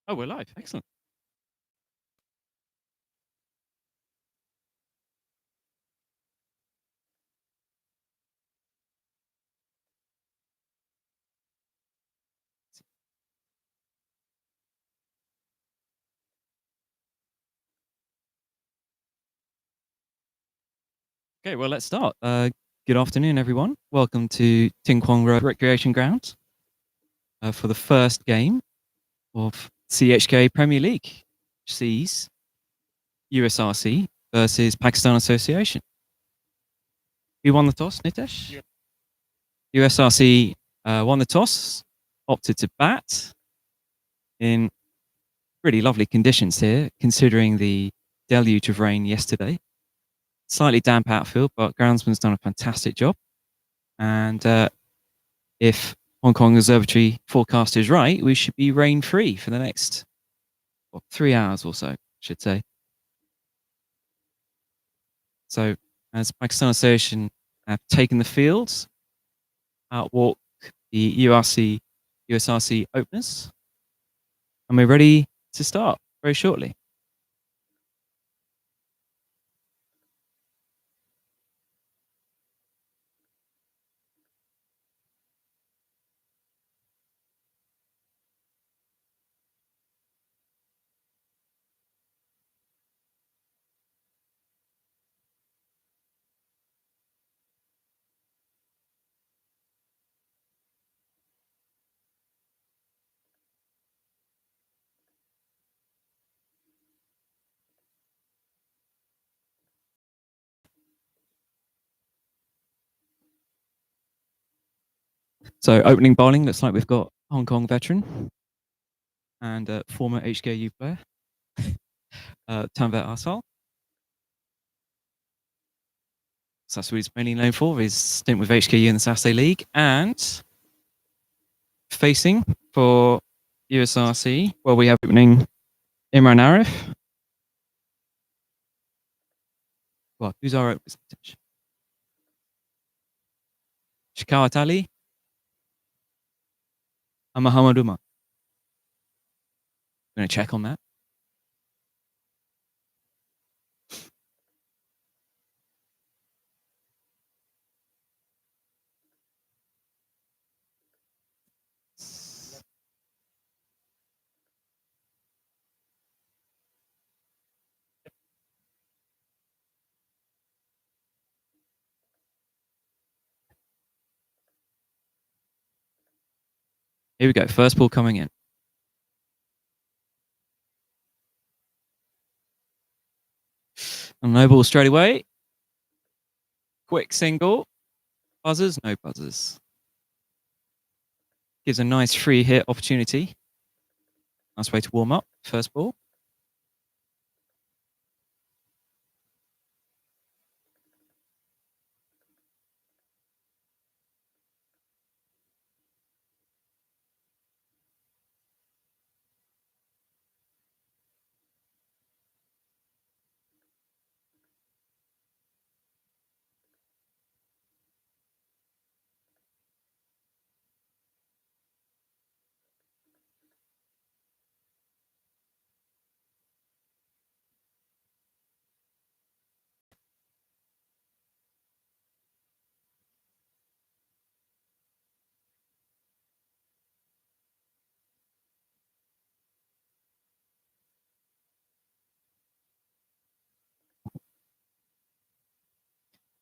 Oh, we're live. Excellent. Okay, well, let's start. Good afternoon, everyone. Welcome to Ting Kwong Road Recreation Ground for the first game of CHK Premier League, which sees USRC versus Pakistan Association. Who won the toss, Nitesh? Yep. USRC won the toss, opted to bat in really lovely conditions here, considering the deluge of rain yesterday. Slightly damp outfield, but groundsman's done a fantastic job. And if Hong Kong Observatory forecast is right, we should be rain-free for the next 3 hours or so, I should say. So, as Pakistan Association have taken the fields, outwalk the USRC openers, and we're ready to start very shortly. So, opening bowling looks like we've got Hong Kong veteran and former HKU player, Tanvir Asal. So that's what he's mainly known for, his stint with HKU in the Saturday League. And facing for USRC, well, we have opening Imran Arif. Well, who's our openers? Shakawat Ali and Muhammad Umar. I'm going to check on that. Here we go. First ball coming in. And no ball straight away. Quick single. Buzzers, no buzzers. Gives a nice free hit opportunity. Nice way to warm up. First ball.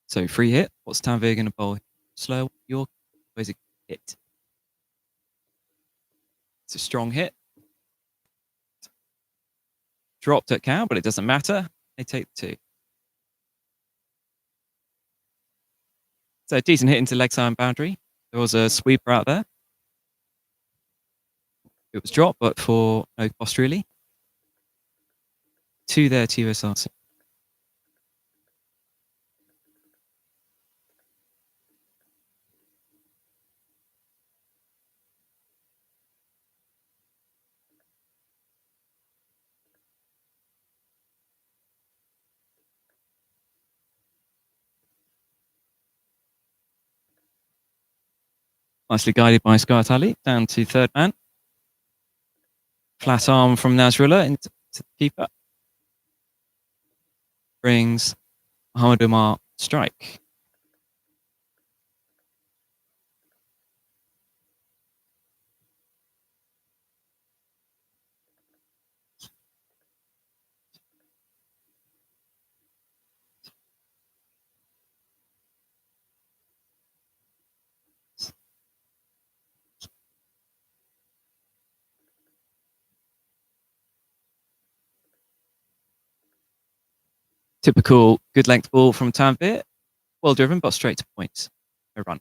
So free hit. What's Tanvir going to bowl? Slow York. Where's it hit? It's a strong hit. Dropped at cow, but it doesn't matter. They take the 2. So decent hit into leg side boundary. There was a sweeper out there. It was dropped, but for no cost really. 2 there to USRC. Nicely guided by Scorecards Ali down to third man. Flat arm from Nasrullah into the keeper. Brings Mohamed Umar strike. Typical good length ball from Tanvir. Well driven, but straight to point. No run.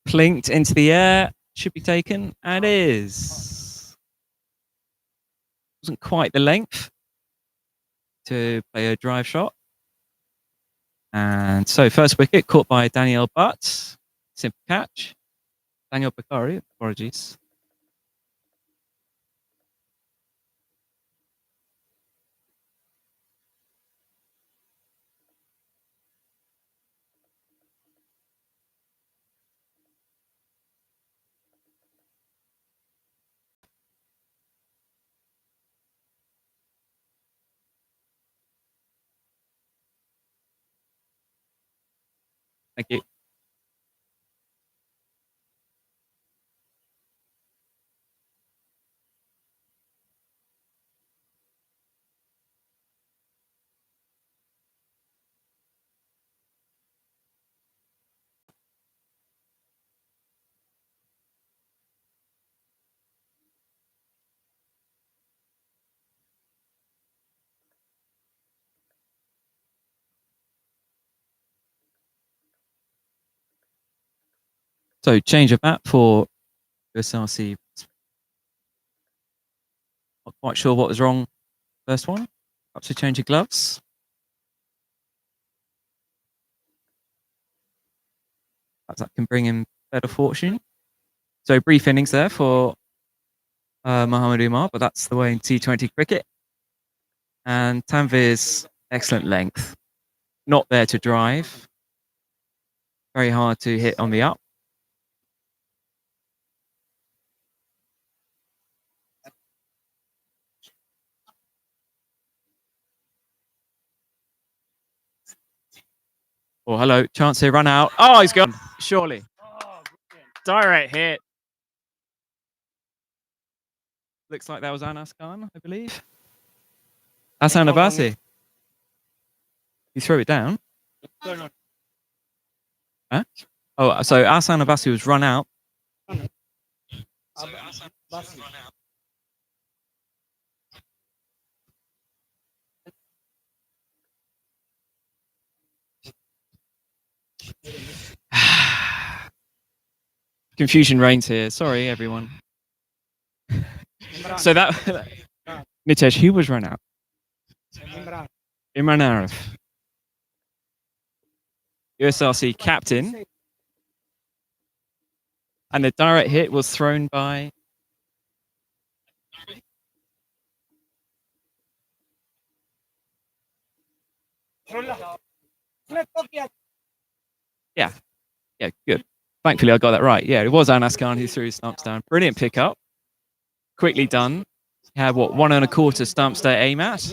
Plinked into the air. Should be taken. And is. Wasn't quite the length to play a drive shot. And so first wicket caught by Daniel Butt. Simple catch. Daniel Bakari, apologies. Thank you. So change of bat for USRC. Not quite sure what was wrong first one. Perhaps a change of gloves. Perhaps that can bring him better fortune. So brief innings there for Mohamed Umar, but that's the way in T20 cricket. And Tanvir's excellent length. Not there to drive. Very hard to hit on the up. Oh, hello. Chance here, run out. Oh, he's gone. Surely. Direct hit. Looks like that was Anas Khan, I believe. Hassan Abbasi. You threw it down? Huh? Oh, so Hassan Abbasi was run out. Confusion reigns here. Sorry, everyone. So that Nitesh, who was run out? Imran Arif. USRC captain. And the direct hit was thrown by Yeah, good. Thankfully, I got that right. Yeah, it was Anas Khan who threw his stumps down. Brilliant pickup. Quickly done. He had, 1 1/4 stumps to aim at.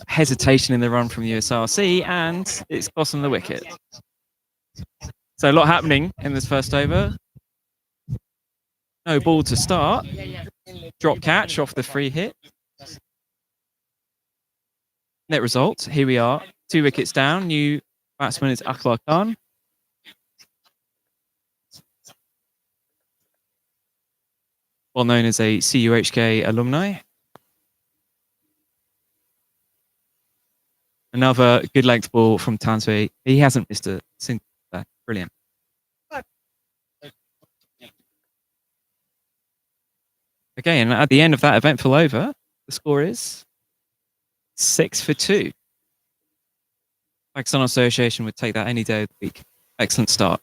Hesitation in the run from USRC, and it's cost them the wicket. So a lot happening in this first over. No ball to start. Drop catch off the free hit. Net result, here we are. 2 wickets down. New batsman is Akbar Khan. Well known as a CHK alumni. Another good length ball from Tanvir. He hasn't missed a single there. Brilliant. Okay, and at the end of that eventful over, the score is 6 for 2. Pakistan Association would take that any day of the week. Excellent start.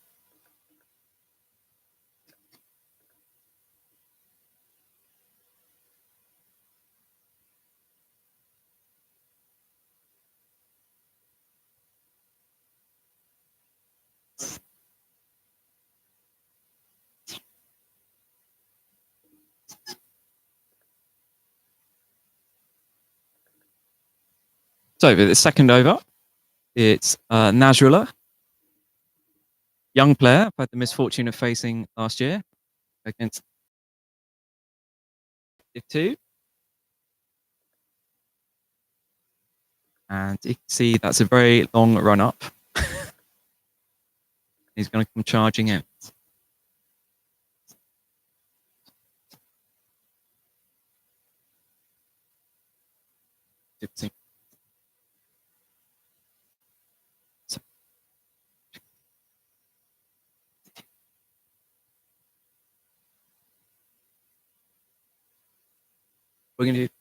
So the second over, it's Nasrullah, young player, I've had the misfortune of facing last year against 2. And you can see that's a very long run up. He's going to come charging in. We're going to do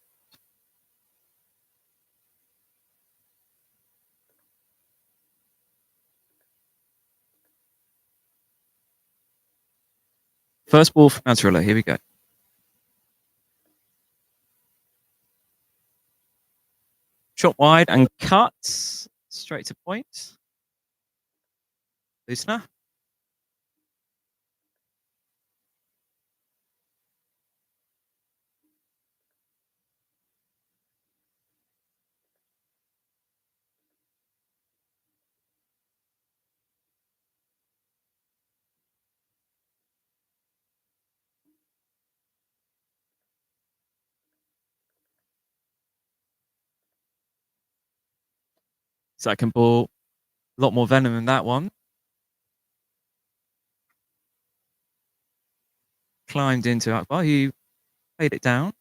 first ball for Nasrullah. Here we go. Shot wide and cuts straight to point. Loosener. Second ball, a lot more venom than that one. Climbed into Akbar, who played it down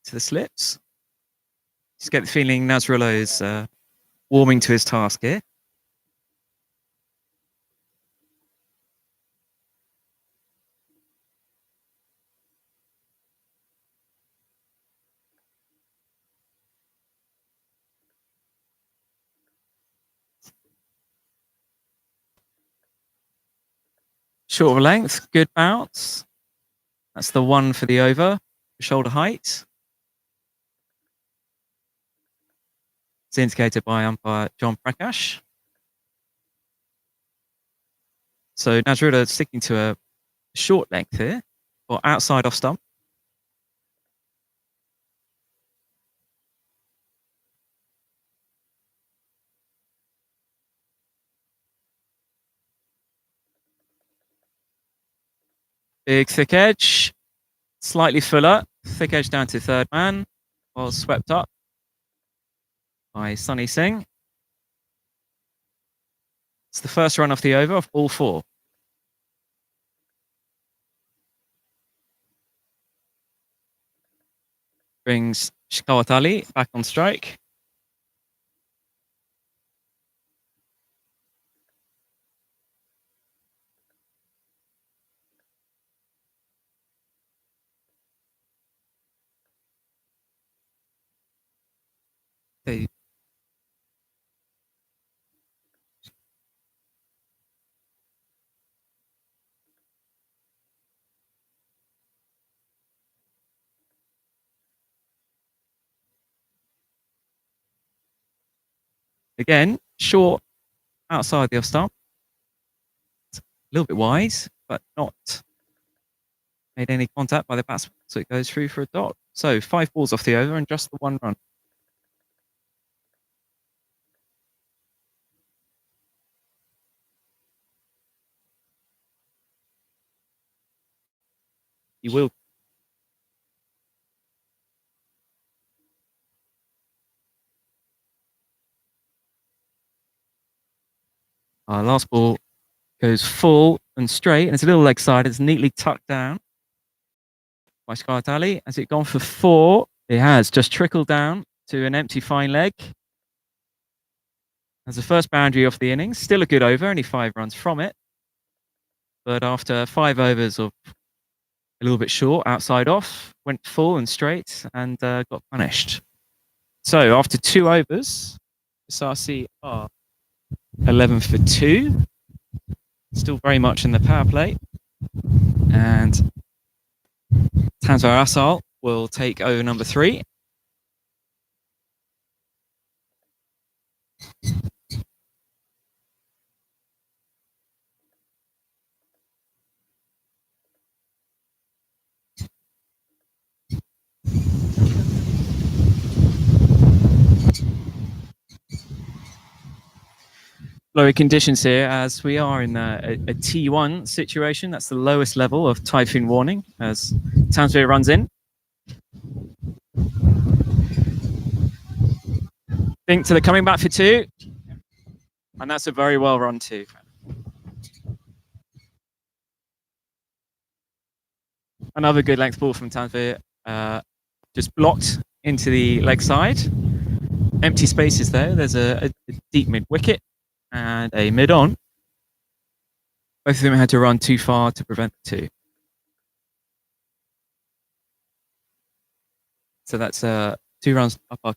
to the slips. Just get the feeling Nasrullah is warming to his task here. Short of length, good bounce. That's the one for the over, shoulder height. It's indicated by umpire John Prakash. So Nasrullah sticking to a short length here, or outside off stump. Big thick edge, slightly fuller, thick edge down to third man, well swept up by Sunny Singh. It's the first run off the over of all 4. Brings Shikawat Ali back on strike. They again, short outside the off stump. It's a little bit wide, but not made any contact by the batsman, so it goes through for a dot. So 5 balls off the over and just the 1 run. You will. Last ball goes full and straight, and it's a little leg side. It's neatly tucked down by Shikawat Ali. Has it gone for 4? It has just trickled down to an empty fine leg. As the first boundary off the innings, still a good over, only 5 runs from it. But after 5 overs of a little bit short, outside off, went full and straight and got punished. So after 2 overs, USRC are 11 for 2. Still very much in the power play. And Tanzar Asal will take over number 3. Lower conditions here as we are in a T1 situation. That's the lowest level of typhoon warning as Tanzar runs in. Think to the coming back for 2. And that's a very well run 2. Another good length ball from Tanzar. Just blocked into the leg side. Empty spaces there. There's a deep mid wicket and a mid on. Both of them had to run too far to prevent the 2. So that's 2 runs up our.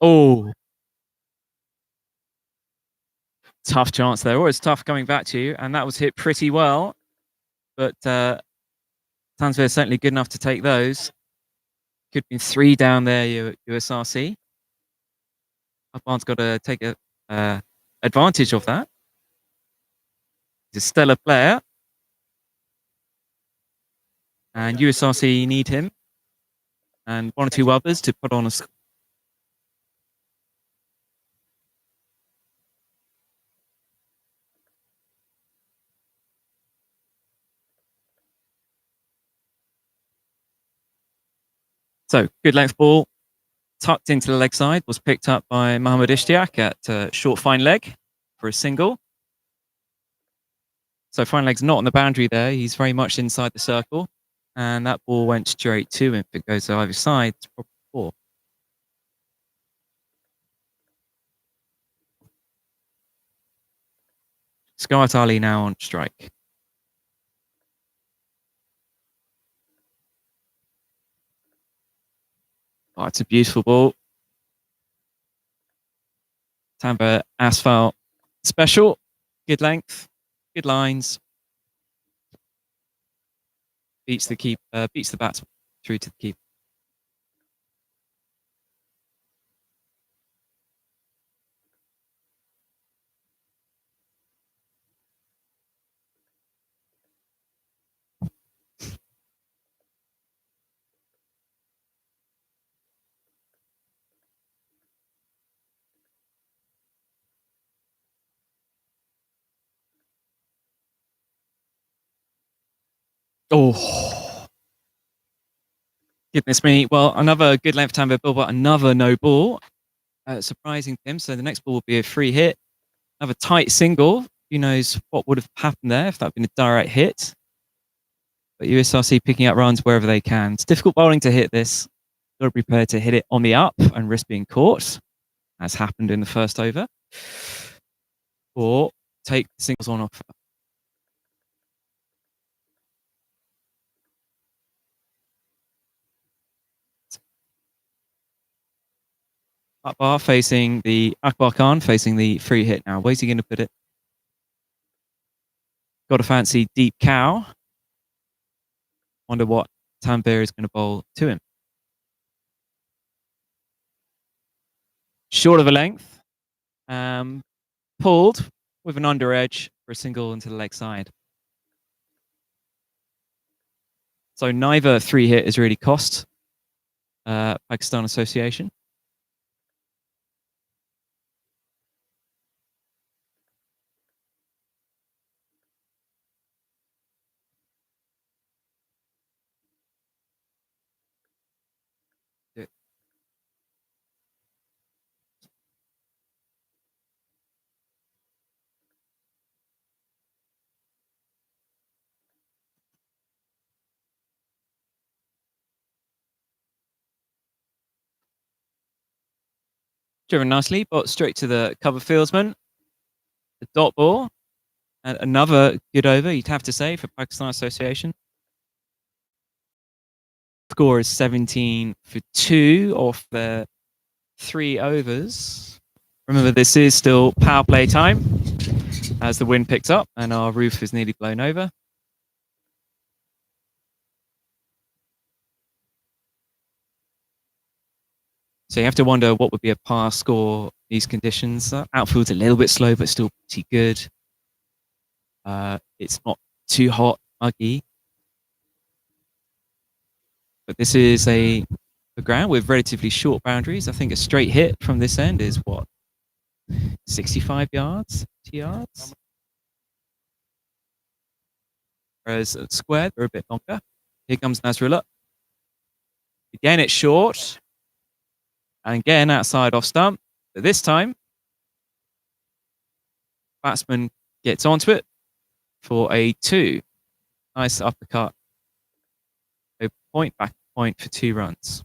Oh, tough chance there. Always tough coming back to you, and that was hit pretty well. But Tanzar is certainly good enough to take those. Could be 3 down there, USRC. Upman's got to take advantage of that. He's a stellar player. And USRC need him. And 1 or 2 others to put on a. So, good length ball. Tucked into the leg side. Was picked up by Mohammad Ishtiaq at short fine leg for a single. So fine leg's not on the boundary there. He's very much inside the circle. And that ball went straight to him. If it goes to either side, it's probably 4. Scorecards Ali now on strike. Oh, it's a beautiful ball. Tanzar Asphalt special. Good length. Good lines. Beats the batsman through to the keeper. Oh, goodness me. Well, another good length Tanzar ball, but another no ball. Surprising him. So the next ball will be a free hit. Another tight single. Who knows what would have happened there if that had been a direct hit. But USRC picking up runs wherever they can. It's difficult bowling to hit this. Got to be prepared to hit it on the up and risk being caught, as happened in the first over. Or take singles on offer. Akbar facing the Akbar Khan facing the free hit now. Where's he going to put it? Got a fancy deep cow. Wonder what Tanzar is going to bowl to him. Short of a length. Pulled with an under edge for a single into the leg side. So neither 3 hit is really cost Pakistan Association. Driven nicely, but straight to the cover fieldsman. The dot ball. And another good over, you'd have to say, for Pakistan Association. Score is 17 for 2 off their 3 overs. Remember, this is still power play time as the wind picks up and our roof is nearly blown over. So you have to wonder what would be a par score in these conditions. Outfield's a little bit slow, but still pretty good. It's not too hot, muggy. But this is a ground with relatively short boundaries. I think a straight hit from this end is what? 65 yards, 2 yards? Whereas squared, they're a bit longer. Here comes Nasrullah. Again, it's short. And again, outside off stump. But this time, batsman gets onto it for a 2. Nice uppercut. A point, back point for 2 runs.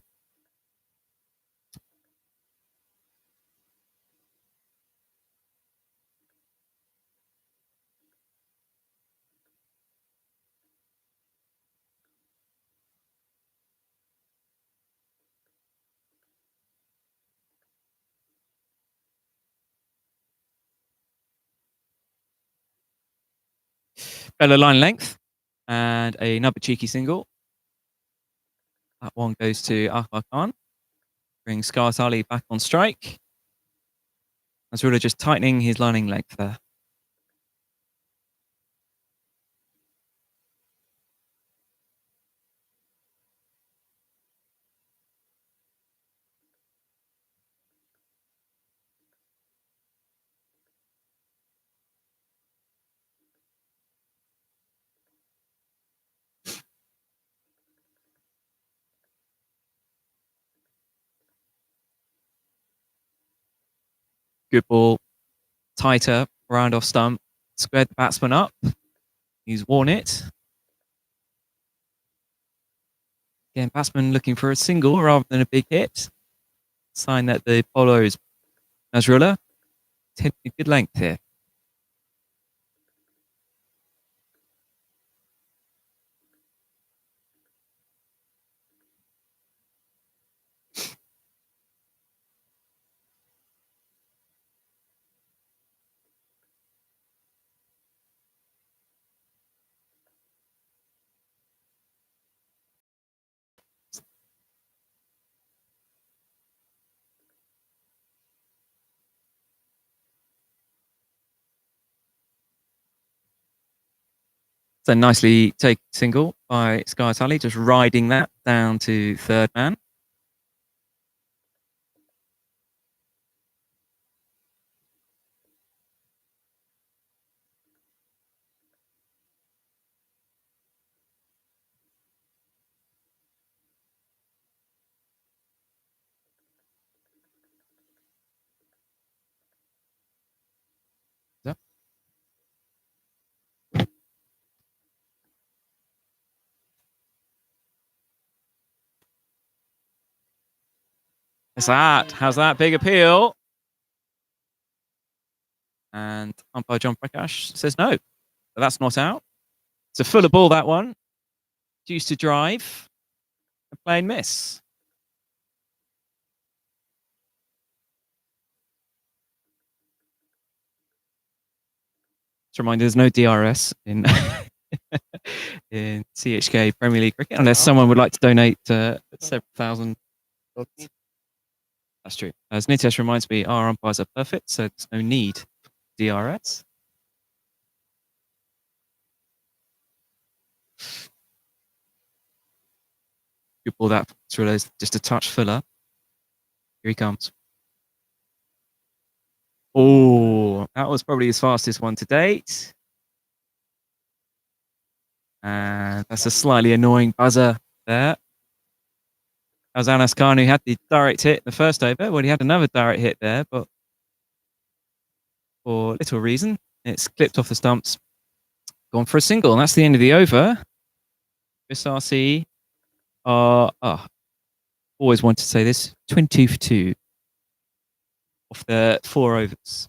Fellow line length and another cheeky single. That one goes to Akbar Khan. Brings Scorecards Ali back on strike. Nasrullah just tightening his lining length there. Good ball, tighter, round off stump, squared the batsman up. He's worn it. Again, batsman looking for a single rather than a big hit. Sign that the bowler is Nasrullah. Taking good length here. So nicely take single by Scorecards Ali, just riding that down to third man. How's that? How's that? Big appeal. And umpire John Prakash says no. But that's not out. It's a fuller ball, that one. Due to drive. A plain miss. Just a reminder, there's no DRS in in CHK Premier League cricket, unless someone would like to donate several thousand. That's true. As Nitesh reminds me, our umpires are perfect, so there's no need for DRS. Good ball, that is just a touch fuller. Here he comes. Oh, that was probably his fastest one to date. And that's a slightly annoying buzzer there. That was Anas Khan, who had the direct hit in the first over. Well, he had another direct hit there, but for little reason, it's clipped off the stumps, gone for a single, and that's the end of the over. USRC are, always wanted to say this, 20 for 2 off the 4 overs.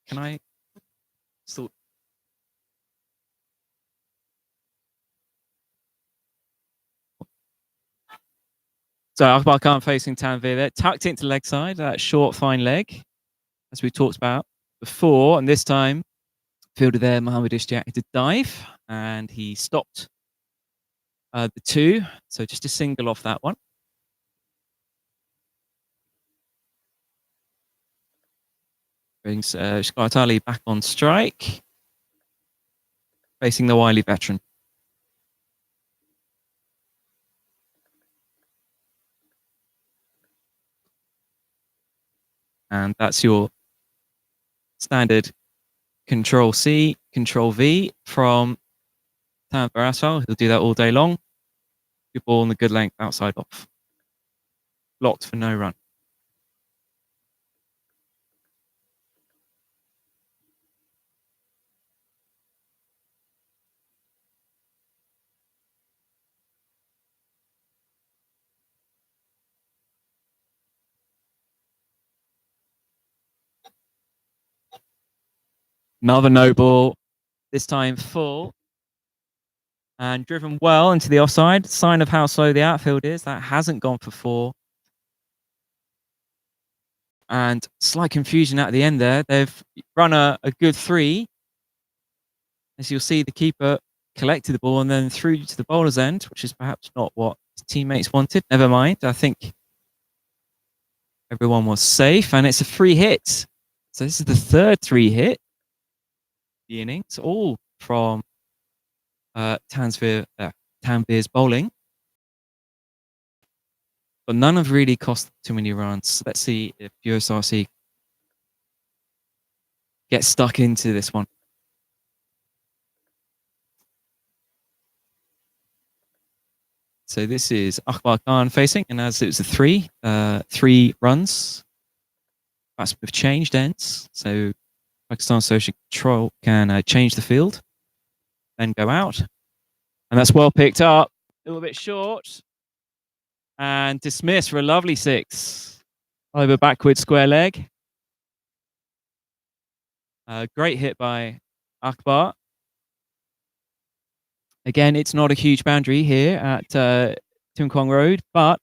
Can I still? So Akbar Khan facing Tanvir there, tucked into leg side, that short, fine leg, as we talked about before. And this time, fielder there, Mohammad Ishtiaq, did dive, and he stopped the two. So just a single off that one. Brings Shkartali back on strike, facing the wily veteran. And that's your standard Control C, Control V from Tanvir Asfal. He'll do that all day long. Good ball on the good length, outside off. Blocked for no run. Another no ball, this time full. And driven well into the offside. Sign of how slow the outfield is. That hasn't gone for four. And slight confusion at the end there. They've run a good three. As you'll see, the keeper collected the ball and then threw to the bowler's end, which is perhaps not what his teammates wanted. Never mind. I think everyone was safe. And it's a free hit. So this is the third three hit. The innings, all from Tanvir's bowling. But none have really cost too many runs. Let's see if USRC gets stuck into this one. So this is Akbar Khan facing, and as it was a three runs, that's with changed ends. So Pakistan Social Control can change the field, then go out. And that's well picked up. A little bit short. And dismissed for a lovely six. Over backward square leg. Great hit by Akbar. Again, it's not a huge boundary here at Tung Kwong Road, but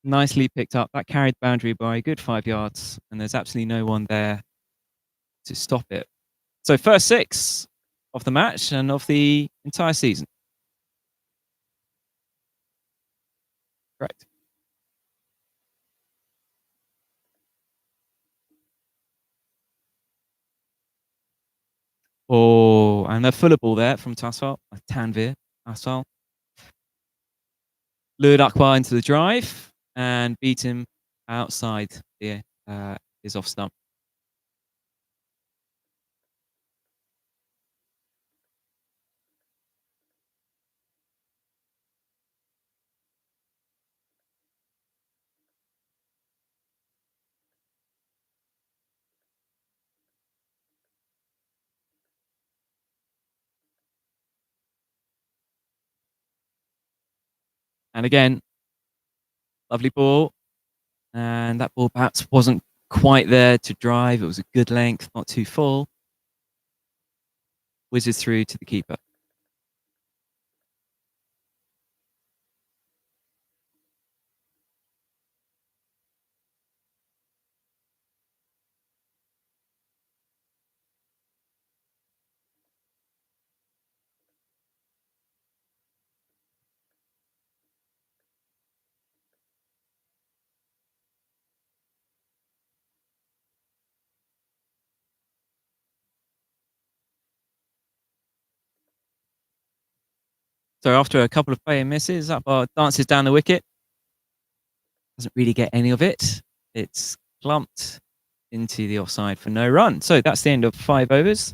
nicely picked up. That carried the boundary by a good 5 yards, and there's absolutely no one there to stop it. So first six of the match and of the entire season. Correct. Oh, and a fuller ball there from Tanvir Asfal. Lured Akbar into the drive and beat him outside his off stump. And again, lovely ball. And that ball perhaps wasn't quite there to drive. It was a good length, not too full. Whizzes through to the keeper. So after a couple of player misses, Akbar dances down the wicket. Doesn't really get any of it. It's clumped into the offside for no run. So that's the end of 5 overs.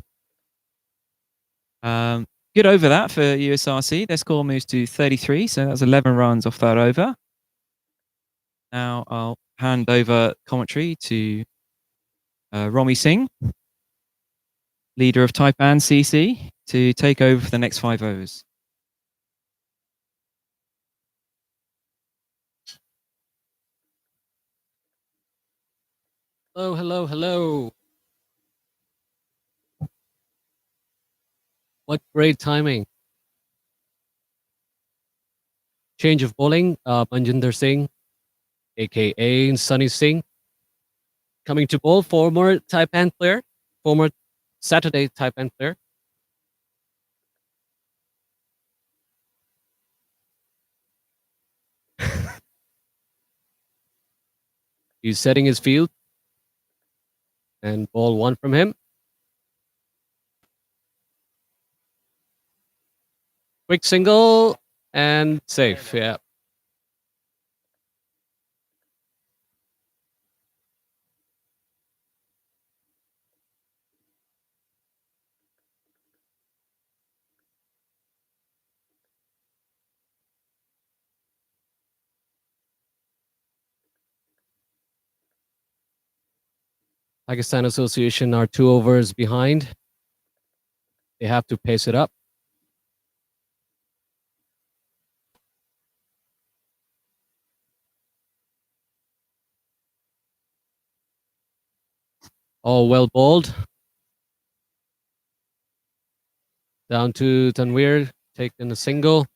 Good over that for USRC. Their score moves to 33, so that's 11 runs off that over. Now I'll hand over commentary to Romy Singh, leader of Taipan CC, to take over for the next 5 overs. Hello. What great timing. Change of bowling. Manjinder Singh, aka Sunny Singh, coming to bowl. Former Taipan player. Former Saturday Taipan player. He's setting his field. And ball one from him. Quick single and safe. Yeah. Pakistan Association are 2 overs behind. They have to pace it up. All well bowled. Down to Tanvir, taking a single.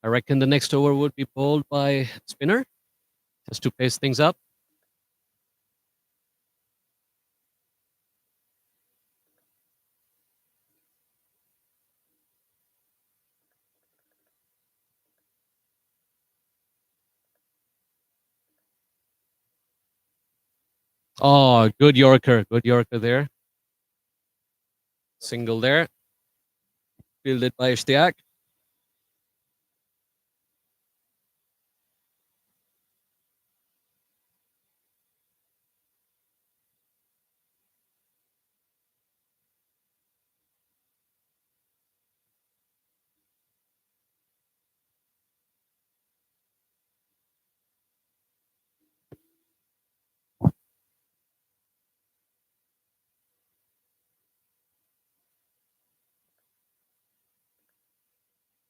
I reckon the next over would be bowled by spinner, just to pace things up. Oh, good Yorker. Good Yorker there. Single there. Fielded by Ishtiaq.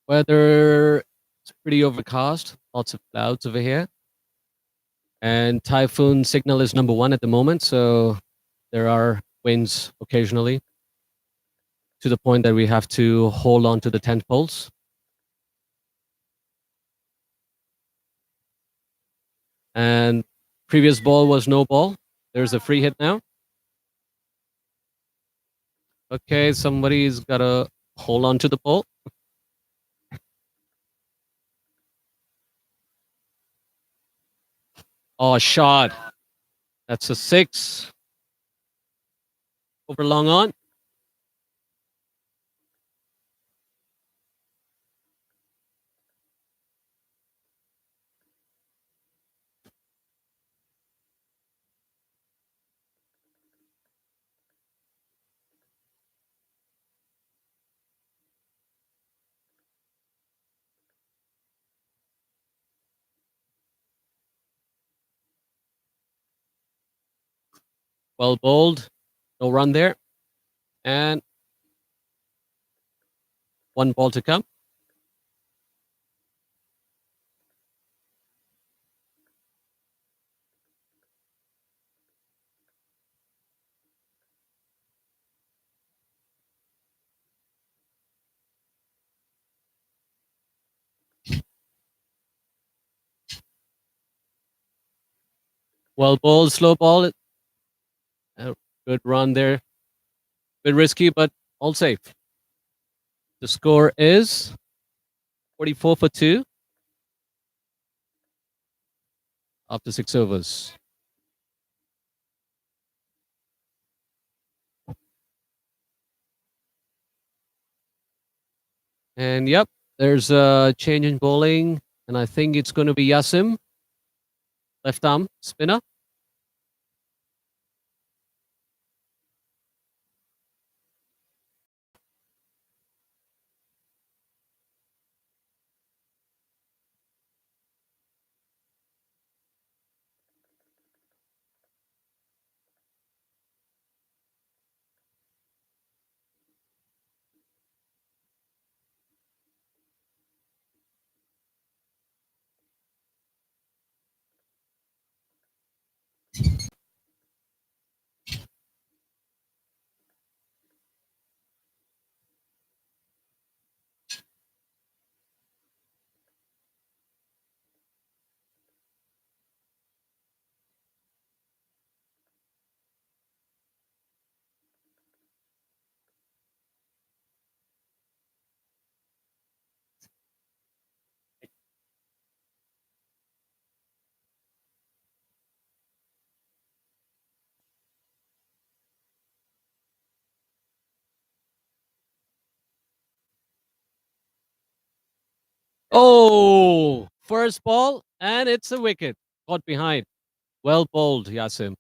Weather is pretty overcast. Lots of clouds over here. And typhoon signal is number 1 at the moment. So there are winds occasionally to the point that we have to hold on to the tent poles. And previous ball was no ball. There's a free hit now. Okay, somebody's got to hold on to the pole. Oh, shot. That's a 6. Over long on. Well bowled. No run there. And 1 ball to come. Well bowled, slow ball. Good run there. Bit risky, but all safe. The score is 44 for 2 after 6 overs. And yep, there's a change in bowling. And I think it's going to be Yasim, left arm spinner. Oh, first ball, and it's a wicket. Caught behind. Well bowled, Yasim.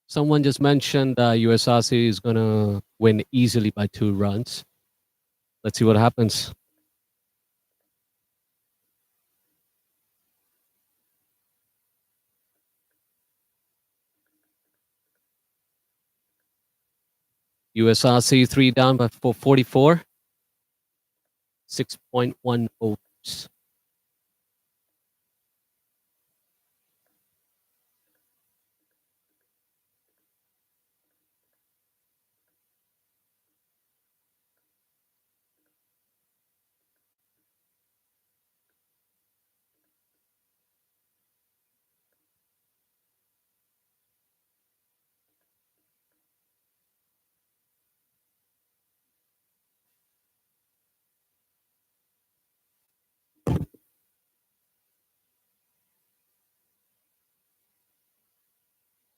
Someone just mentioned USRC is going to win easily by 2 runs. Let's see what happens. USRC 3 down by 44. 6.1 overs.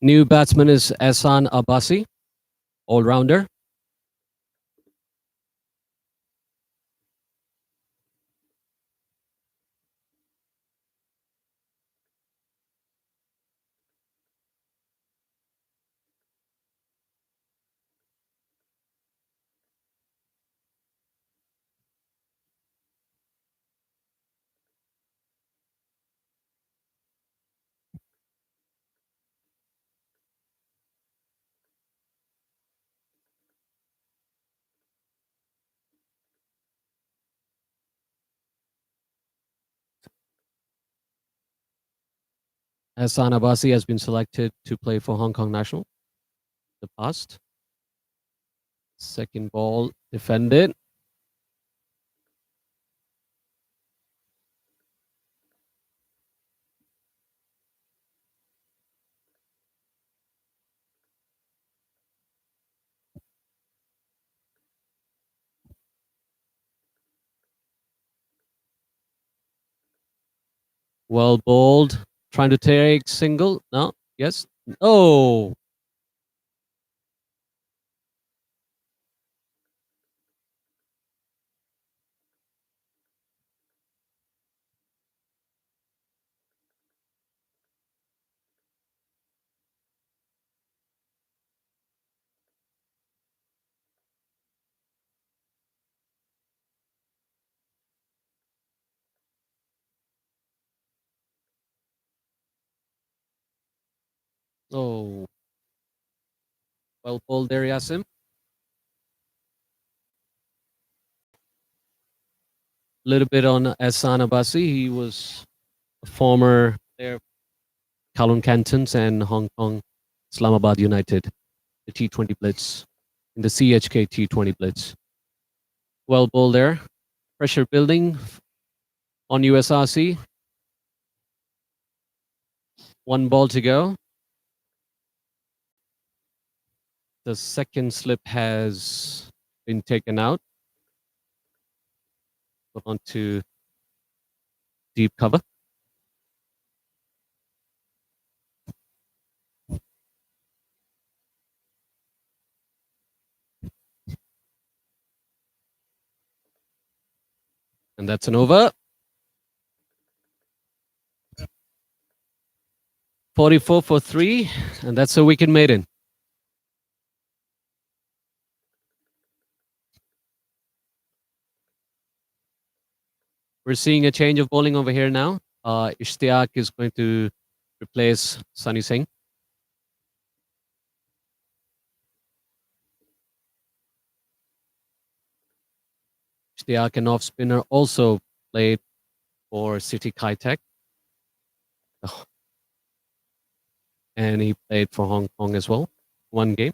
New batsman is Ehsan Abbasi, all-rounder. Ehsan Abbasi has been selected to play for Hong Kong National in the past. Second ball defended. Well bowled. Trying to take single. No. Yes. Oh. Oh. Well bowled there, Yasim. A little bit on Ehsan Abbasi. He was a former player, Kowloon Cantons and Hong Kong Islamabad United, the T20 Blitz, in the CHK T20 Blitz. Well bowled there. Pressure building on USRC. 1 ball to go. The second slip has been taken out. Put onto deep cover. And that's an over. 44 for 3. And that's a wicket maiden. We're seeing a change of bowling over here now. Ishtiaq is going to replace Sunny Singh. Ishtiaq, an off spinner, also played for City Kai-Tak. Oh. And he played for Hong Kong as well. 1 game.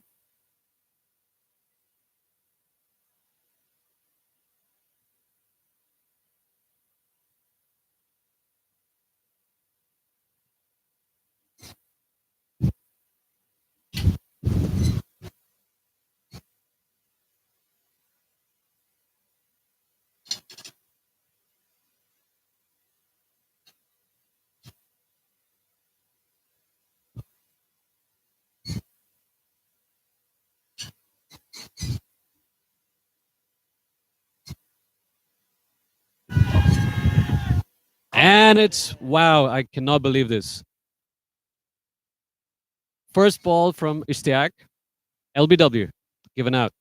And it's wow! I cannot believe this. First ball from Ishtiaq, LBW, given out.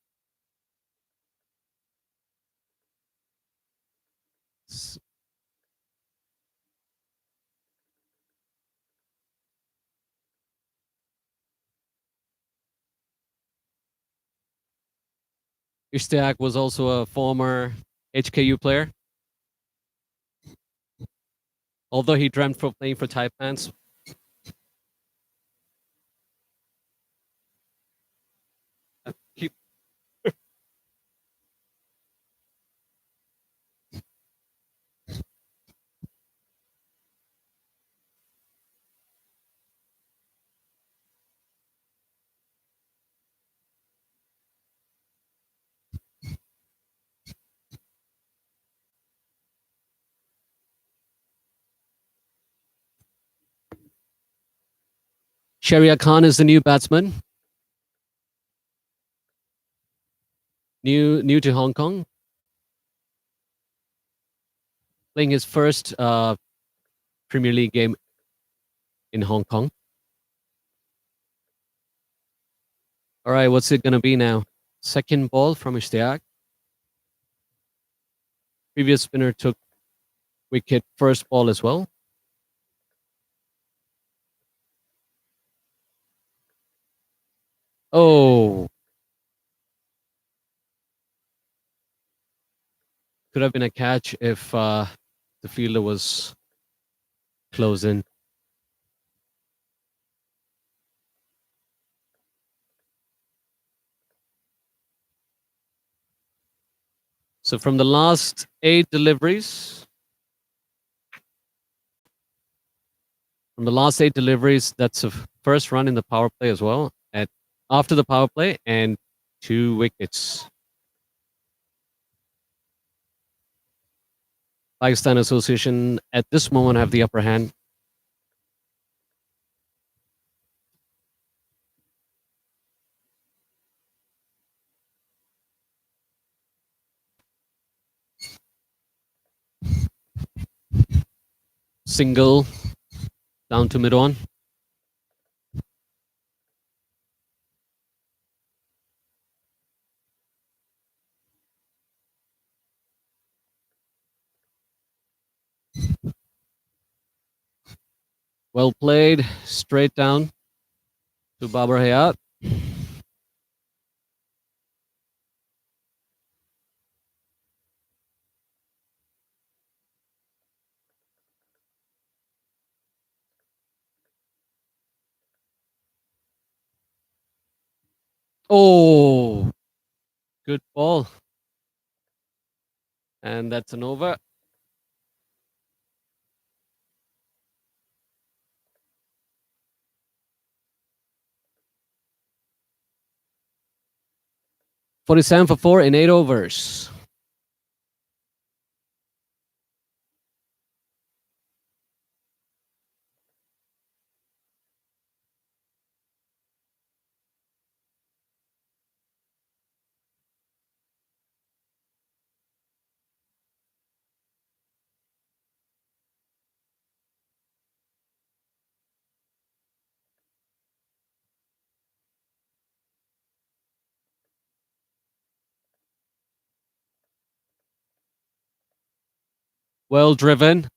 Ishtiaq was also a former HKU player, although he dreamt of playing for Taipans. Sharia Khan is the new batsman, new to Hong Kong, playing his first Premier League game in Hong Kong. All right, what's it gonna be now? Second ball from Ishtiaq. Previous spinner took wicket first ball as well. Oh, could have been a catch if the fielder was close in. So from the last 8 deliveries, that's a first run in the power play as well. After the power play and 2 wickets. Pakistan Association at this moment have the upper hand. Single down to mid on. Well played, straight down to Babar Hayat. Oh, good ball. And that's an over. $47 for 4 in 8 overs. Well driven. Are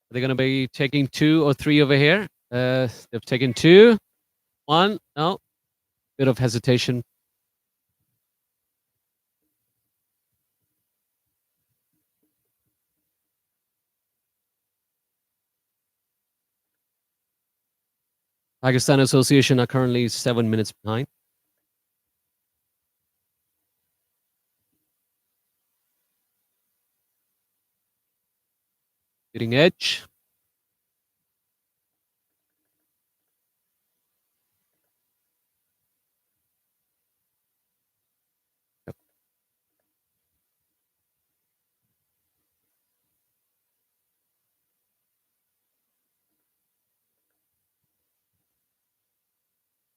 they going to be taking 2 or 3 over here? They've taken 2. 1. No. Bit of hesitation. Pakistan Association are currently 7 minutes behind. Hitting edge.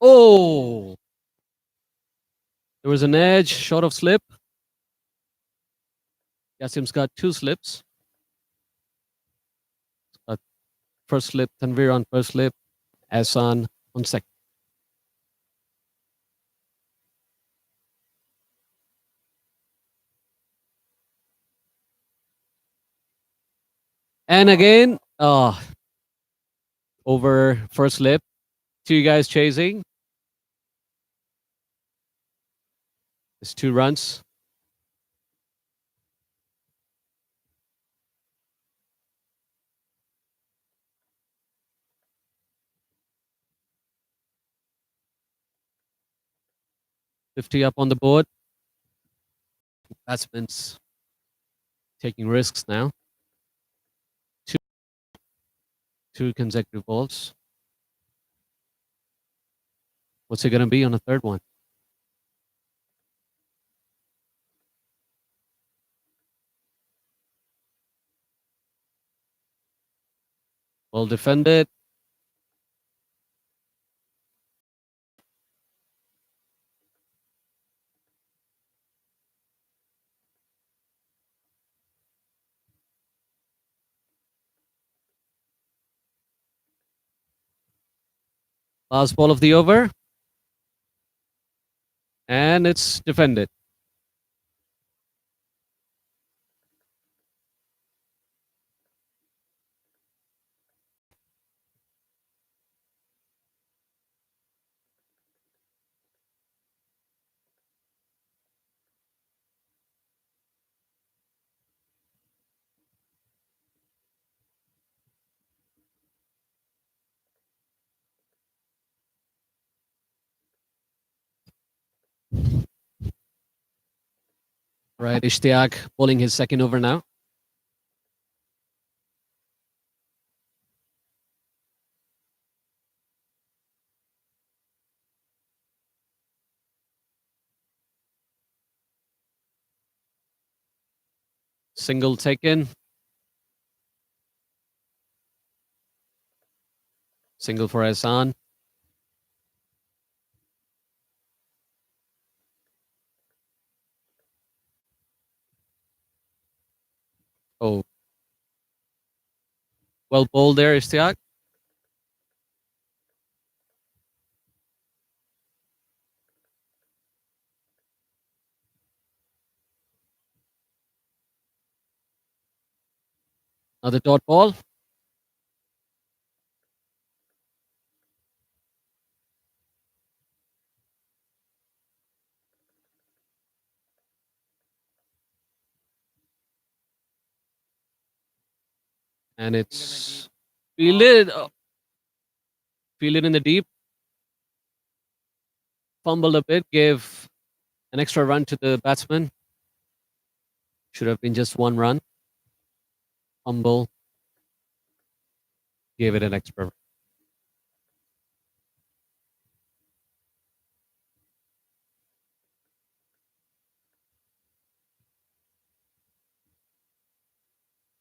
Oh, there was an edge, short of slip. Yasim's got 2 slips. first slip, Tanvir on first slip, Ehsan on second. And again, over first slip, two guys chasing. It's 2 runs. $50 up on the board. Batsman's taking risks now. Two consecutive balls. What's it going to be on the third one? Well defended. Last ball of the over. And it's defended. Right, Ishtiaq bowling his second over now. Single taken. Single for Ehsan. Oh. Well bowled there, Ishtiaq. Another dot ball. And it's fielded. Fielded in the deep. Fumbled a bit. Gave an extra run to the batsman. Should have been just 1 run. Fumble. Gave it an extra run.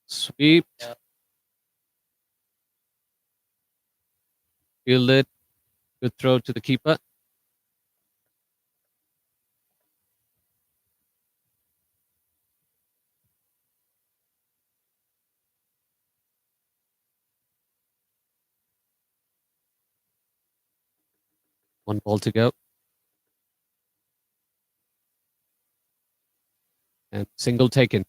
Sweep. Fielded. Good throw to the keeper. One ball to go. And single taken.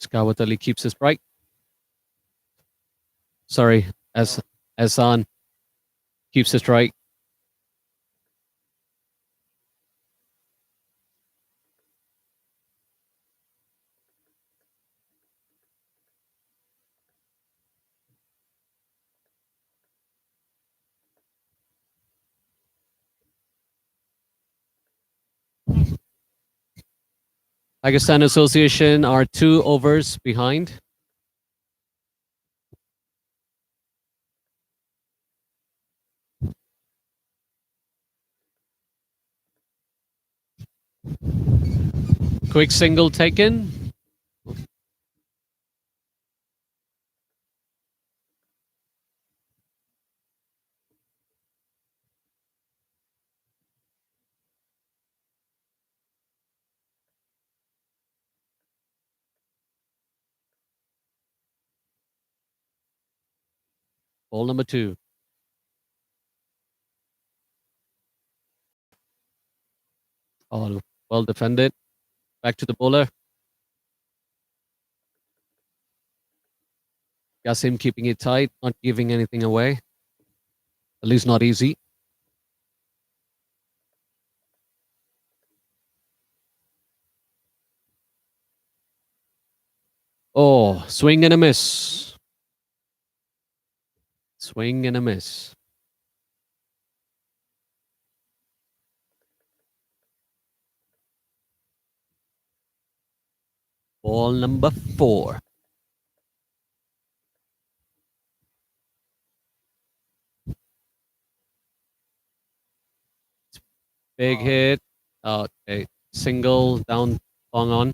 Skawat Ali keeps his strike. Sorry, Ehsan keeps the strike. Pakistan Association are 2 overs behind. Quick single taken. Ball number 2. Oh, well defended. Back to the bowler. Yasim keeping it tight, not giving anything away. At least not easy. Oh, swing and a miss. Swing and a miss. Ball number 4. Big hit. Okay. Single down, long on.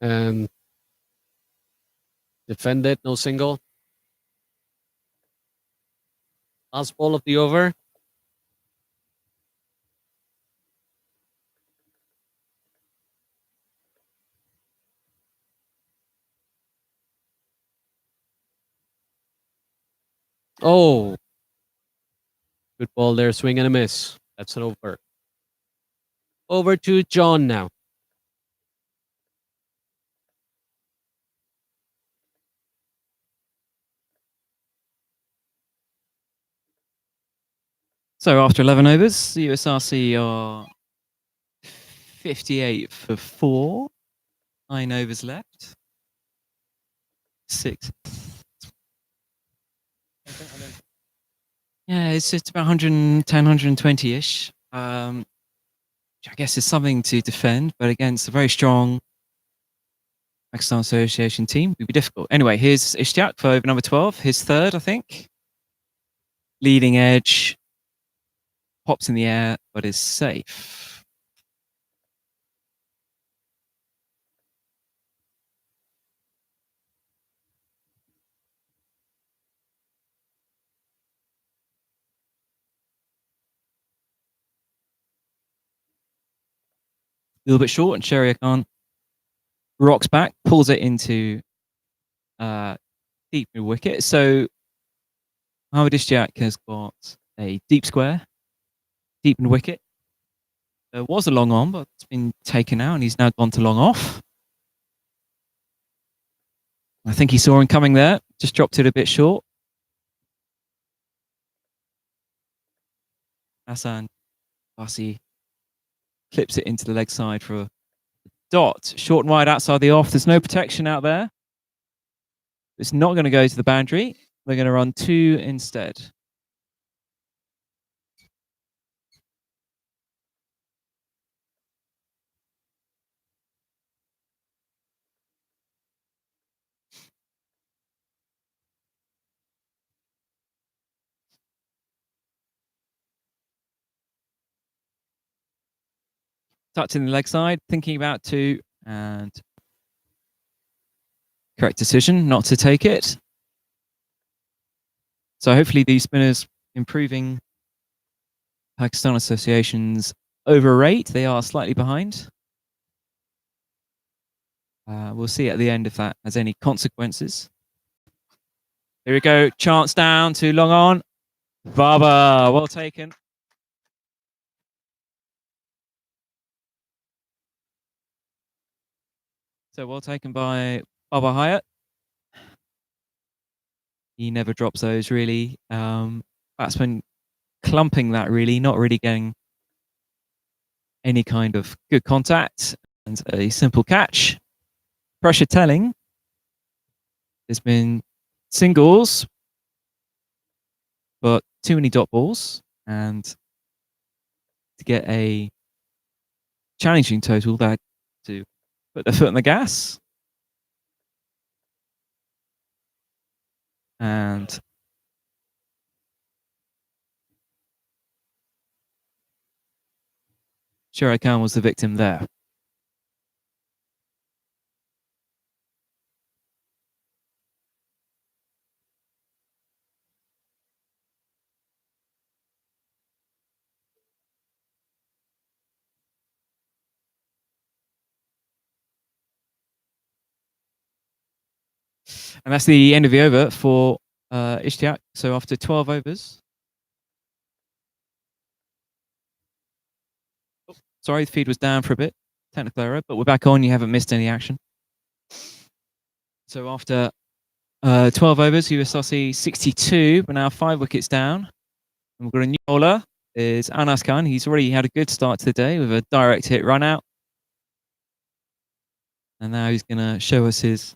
And defended, no single. Last ball of the over. Oh, good ball there. Swing and a miss. That's an over. Over to John now. So after 11 overs, the USRC are 58 for 4. 9 overs left. 6. Yeah, it's about 110, 120-ish. Which I guess is something to defend, but against a very strong Pakistan Association team, would be difficult. Anyway, here's Ishtiaq for over number 12, his third, I think. Leading edge, pops in the air, but is safe. A little bit short, and Sherry Khan rocks back, pulls it into deep mid wicket. So Mohammad Ishtiaq has got a deep square, deep mid wicket. There was a long on, but it's been taken out, and he's now gone to long off. I think he saw him coming there, just dropped it a bit short. Hassan Basi clips it into the leg side for a dot. Short and wide outside the off. There's no protection out there. It's not going to go to the boundary. We're going to run 2 instead. Tucked in the leg side, thinking about 2, and correct decision not to take it. So hopefully these spinners improving Pakistan Association's over rate. They are slightly behind. We'll see at the end if that has any consequences. Here we go. Chance down to long on. Baba, well taken. So well taken by Baba Hyatt. He never drops those really. Batsman clumping that really, not really getting any kind of good contact, and a simple catch. Pressure telling. There's been singles, but too many dot balls, and to get a challenging total, that to put their foot on the gas. And Shurikan was the victim there. And that's the end of the over for Ishtiaq. So after 12 overs. Sorry, the feed was down for a bit. Technical error, but we're back on. You haven't missed any action. So after 12 overs, USRC 62, but now 5 wickets down. And we've got a new bowler, is Anas Khan. He's already had a good start to the day with a direct hit run out. And now he's going to show us his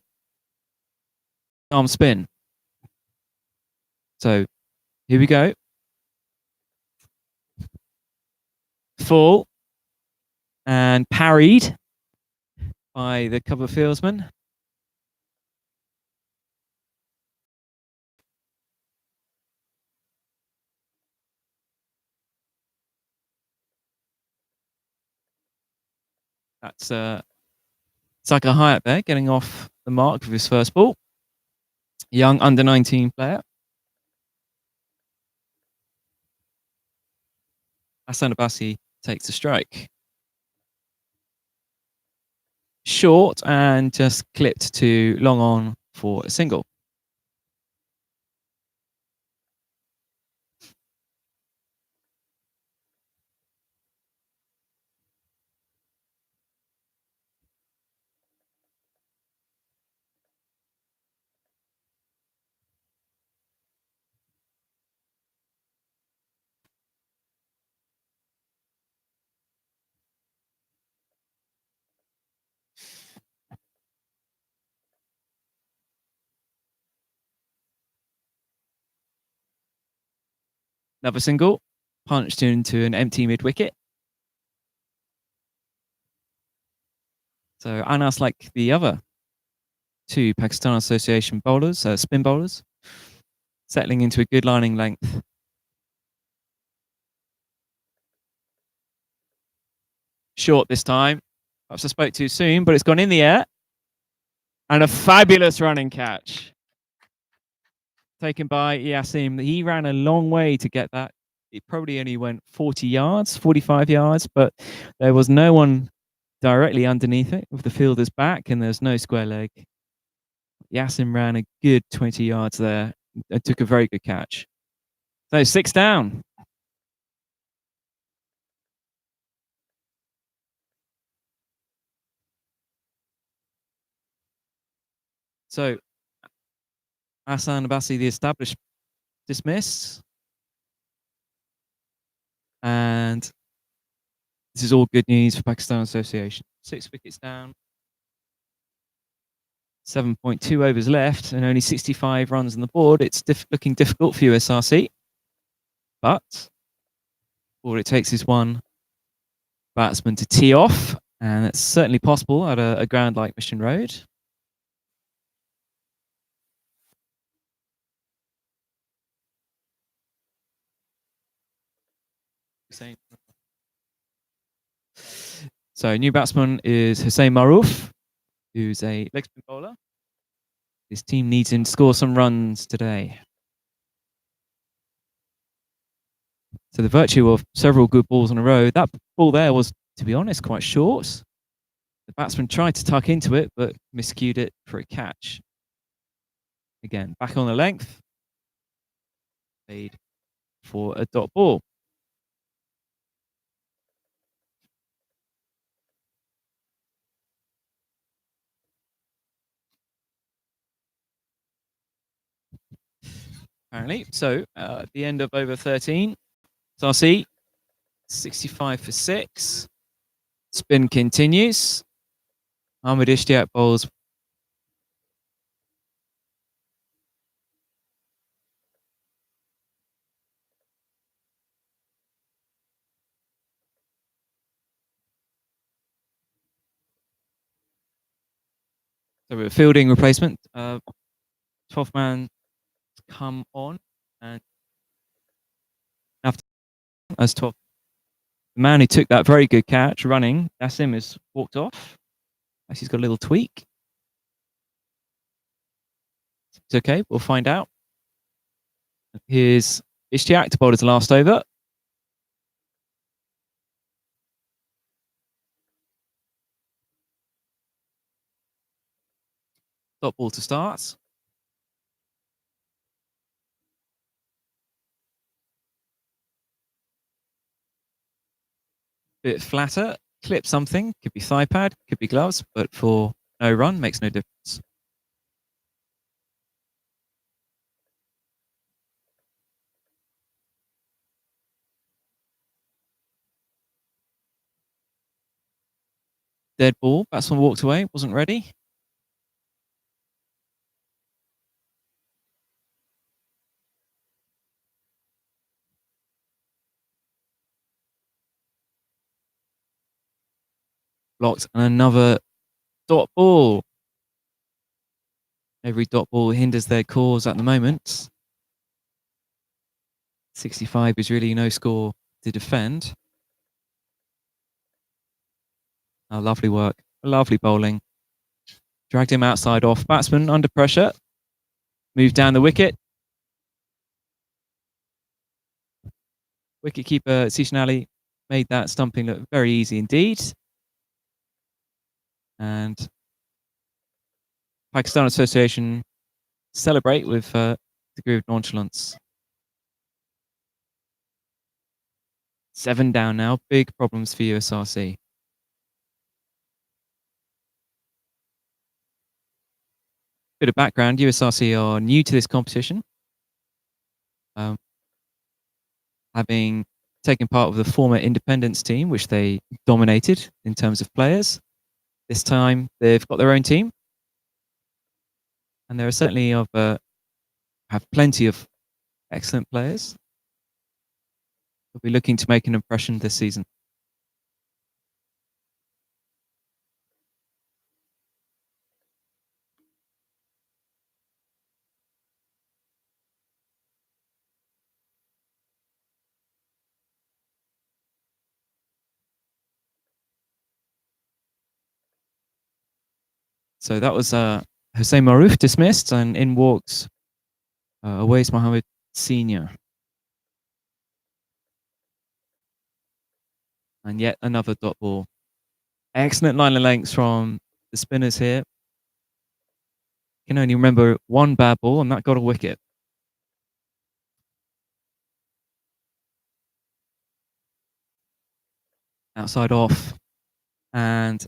arm spin. So here we go. Full and parried by the cover fieldsman. That's Saka Hyatt there, getting off the mark with his first ball. Young under-19 player. Hassan Abbasi takes a strike. Short and just clipped to long on for a single. Another single, punched into an empty mid-wicket. So Anas, like the other two Pakistan Association bowlers, spin bowlers, settling into a good lining length. Short this time. Perhaps I spoke too soon, but it's gone in the air. And a fabulous running catch. Taken by Yasim. He ran a long way to get that. It probably only went 40 yards, 45 yards, but there was no one directly underneath it with the fielder's back, and there's no square leg. Yasim ran a good 20 yards there and took a very good catch. So 6 down. So Hassan Abbasi, the established, dismissed. And this is all good news for Pakistan Association. 6 wickets down. 7.2 overs left and only 65 runs on the board. It's looking difficult for USRC. But all it takes is one batsman to tee off. And it's certainly possible at a ground like Mission Road. So new batsman is Hussein Maroof, who's a leg spin bowler. His team needs him to score some runs today. So the virtue of several good balls in a row, that ball there was, to be honest, quite short. The batsman tried to tuck into it, but miscued it for a catch. Again, back on the length. Played for a dot ball. Apparently. So at the end of over 13, SRC 65 for 6. Spin continues. Ahmed Ishtiaq bowls. So we're fielding replacement. 12th man come on, and after as 12th The man who took that very good catch running, Nassim, has walked off. He's got a little tweak. It's okay, we'll find out. Here's Ishtiaq to bowl his last over. Dot ball to start. Bit flatter, clip something, could be thigh pad, could be gloves, but for no run, makes no difference. Dead ball, batsman walked away, wasn't ready. Blocked, and another dot ball. Every dot ball hinders their cause at the moment. 65 is really no score to defend. Oh, lovely work, lovely bowling. Dragged him outside off. Batsman under pressure. Moved down the wicket. Wicketkeeper CHK made that stumping look very easy indeed. And Pakistan Association celebrate with a degree of nonchalance. 7 down now. Big problems for USRC. Bit of background, USRC are new to this competition. Having taken part of the former Independence team, which they dominated in terms of players. This time they've got their own team. And there are certainly have plenty of excellent players. They'll be looking to make an impression this season. So that was Hussein Maroof dismissed, and in walks Awais Mohammed Senior. And yet another dot ball. Excellent line of lengths from the spinners here. Can only remember one bad ball, and that got a wicket. Outside off. And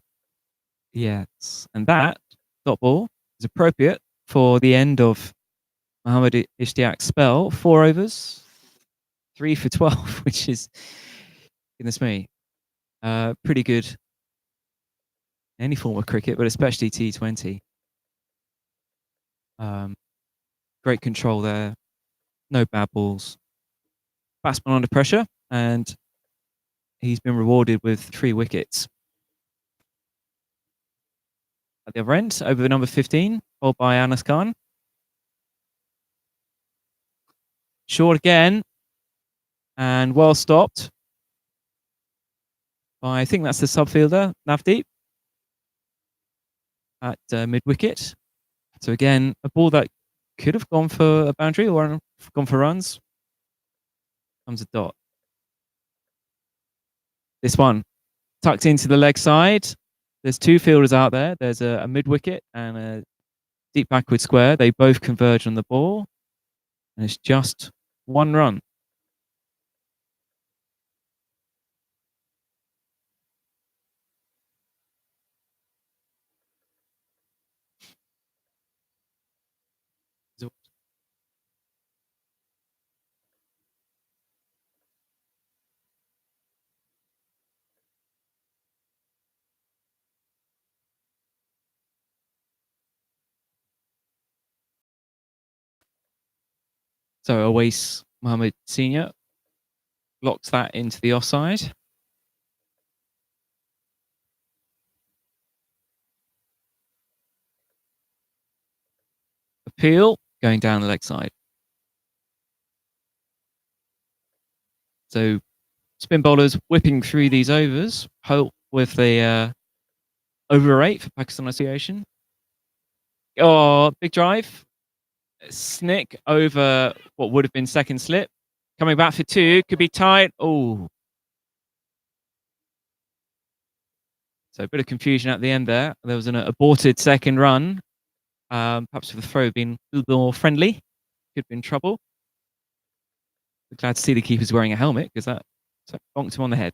yes, and that dot ball is appropriate for the end of Mohammed Ishtiaq's spell. 4 overs, 3 for 12, which is, goodness me, pretty good in any form of cricket, but especially T20. Great control there, no bad balls. Batsman under pressure, and he's been rewarded with 3 wickets. At the other end, over the number 15, bowled by Anas Khan. Short again, and well stopped by, I think that's the subfielder, Navdeep, at mid-wicket. So again, a ball that could have gone for a boundary or gone for runs. Comes a dot. This one, tucked into the leg side. There's 2 fielders out there. There's a mid-wicket and a deep backward square. They both converge on the ball. And it's just 1 run. So Awais Mohammed Senior blocks that into the offside. Appeal going down the leg side. So spin bowlers whipping through these overs. Hope with the over 8 for Pakistan Association. Oh, big drive. Snick over what would have been second slip. Coming back for 2. Could be tight. Oh. So a bit of confusion at the end there. There was an aborted second run. Perhaps for the throw being a little more friendly. Could be in trouble. We're glad to see the keeper's wearing a helmet because that bonked him on the head.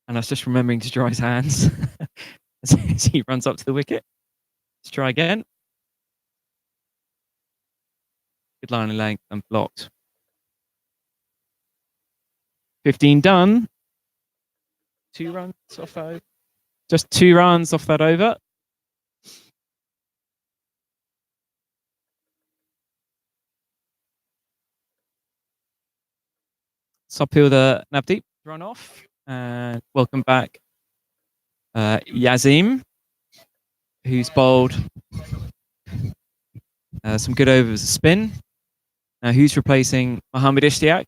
And I was just remembering to dry his hands as he runs up to the wicket. Let's try again. Good line of length and blocked. 15 done. 2 runs off that over. Just 2 runs off that over. Subfielder Navdeep run off. And welcome back Yazim, who's bowled some good overs of spin. Now, who's replacing Mohammad Ishtiaq?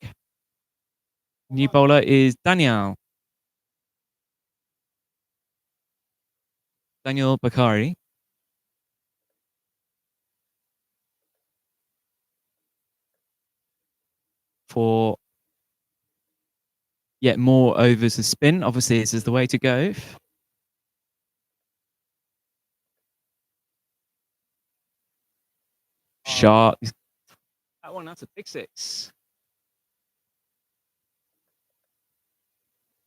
New bowler is Daniel Bakari. For yet more overs of spin. Obviously, this is the way to go. Sharp. That one, that's a big 6.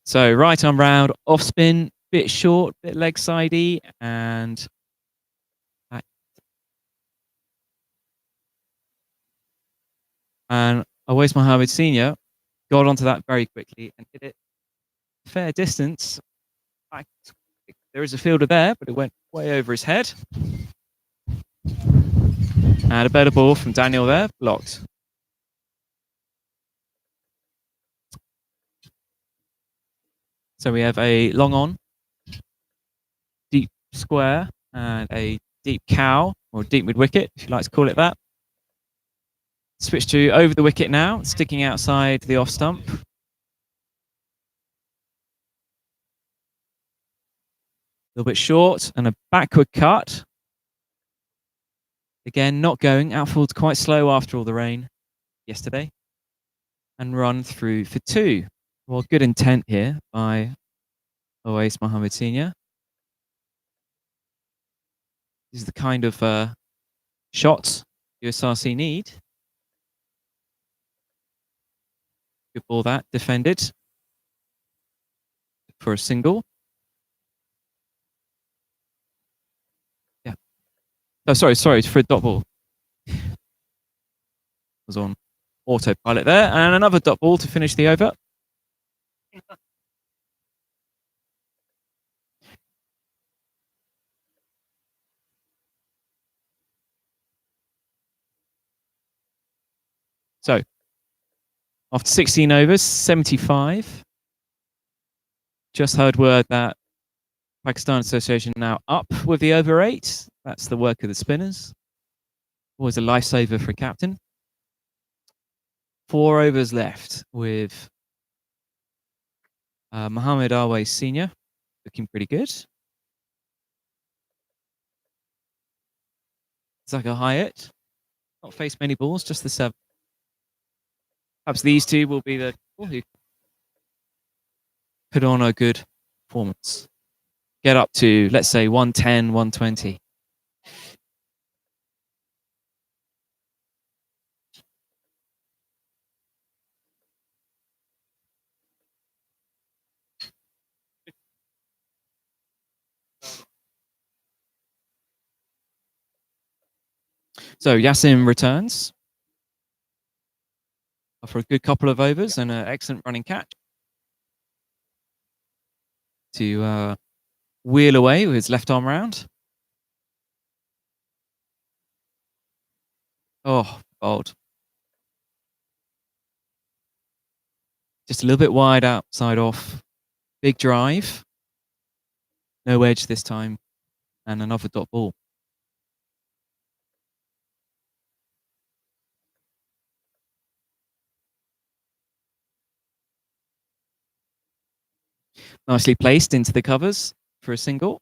So right arm round, off spin, bit short, bit leg sidey, and Awais Mohammed Senior got onto that very quickly and hit it a fair distance. There is a fielder there, but it went way over his head. And a better ball from Daniel there, blocked. So we have a long on, deep square, and a deep cow, or deep mid wicket, if you like to call it that. Switch to over the wicket now, sticking outside the off stump. A little bit short, and a backward cut. Again, not going. Outfield's quite slow after all the rain yesterday. And run through for 2. Well, good intent here by Awais Mohammed Senior. These are the kind of shots USRC need. Good ball that, defended for a single. Yeah. Oh, sorry, for a dot ball. Was on autopilot there, and another dot ball to finish the over. So, after 16 overs, 75. Just heard word that Pakistan Association now up with the over 8. That's the work of the spinners. Always a lifesaver for a captain. 4 overs left with Mohammed Awais Senior looking pretty good. Zaka Hyatt not faced many balls, just the 7. Perhaps these 2 will be the who put on a good performance. Get up to, let's say, 110, 120. So Yasim returns for a good couple of overs and an excellent running catch to wheel away with his left arm round. Oh, bold. Just a little bit wide outside off. Big drive. No edge this time. and another dot ball. Nicely placed into the covers for a single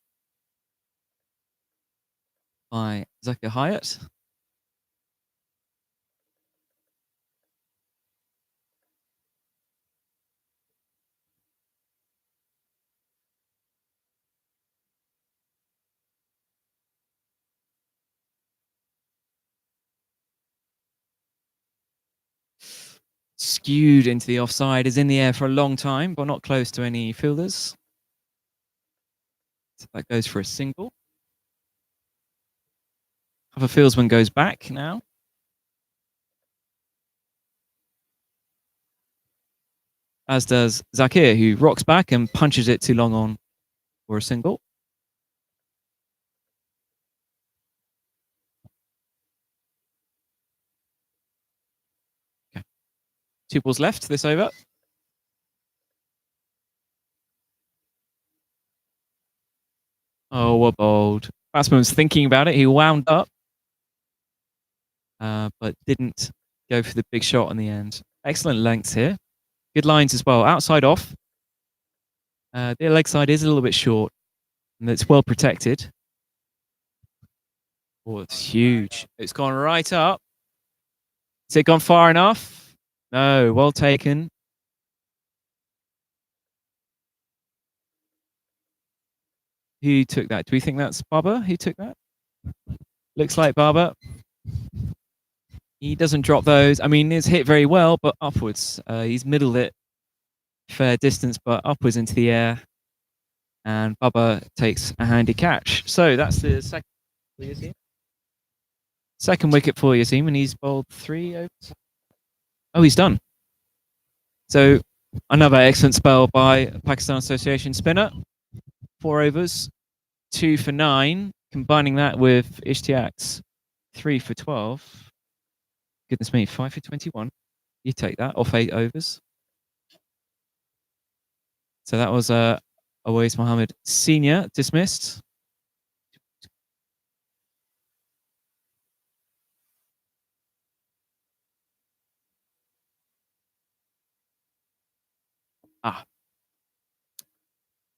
by Zucker Hyatt. Skewed into the offside, is in the air for a long time, but not close to any fielders. So that goes for a single. Other fieldsman goes back now. As does Zakir, who rocks back and punches it too long on for a single. Okay. 2 balls left this over. Oh, what bowled. Batsman was thinking about it. He wound up, but didn't go for the big shot in the end. Excellent lengths here. Good lines as well. Outside off. The leg side is a little bit short, and it's well protected. Oh, it's huge. It's gone right up. Has it gone far enough? No, well taken. Who took that? Do we think that's Baba who took that? Looks like Baba. He doesn't drop those. I mean, it's hit very well, but upwards. He's middled it fair distance, but upwards into the air. And Baba takes a handy catch. So that's the second wicket for Yasim, and he's bowled 3 overs. Oh, he's done. So another excellent spell by Pakistan Association spinner. 4 overs, 2 for 9. Combining that with Ishtiaq's 3 for 12. Goodness me, 5 for 21. You take that off 8 overs. So that was Awais Mohammed Senior dismissed.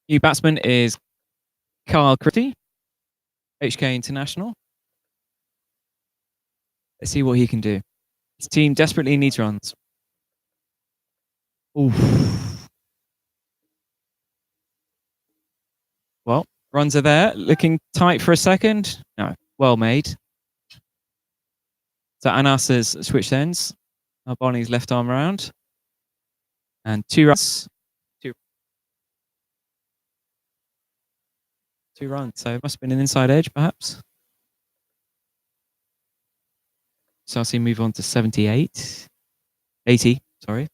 New batsman is Carl Christie, HK International. Let's see what he can do. His team desperately needs runs. Oof. Well, runs are there. Looking tight for a second. No, well made. So Anas has switched ends. Barney's left arm around. And 2 runs. 2 runs. So it must have been an inside edge, perhaps. So I'll see move on to 78. 80, sorry.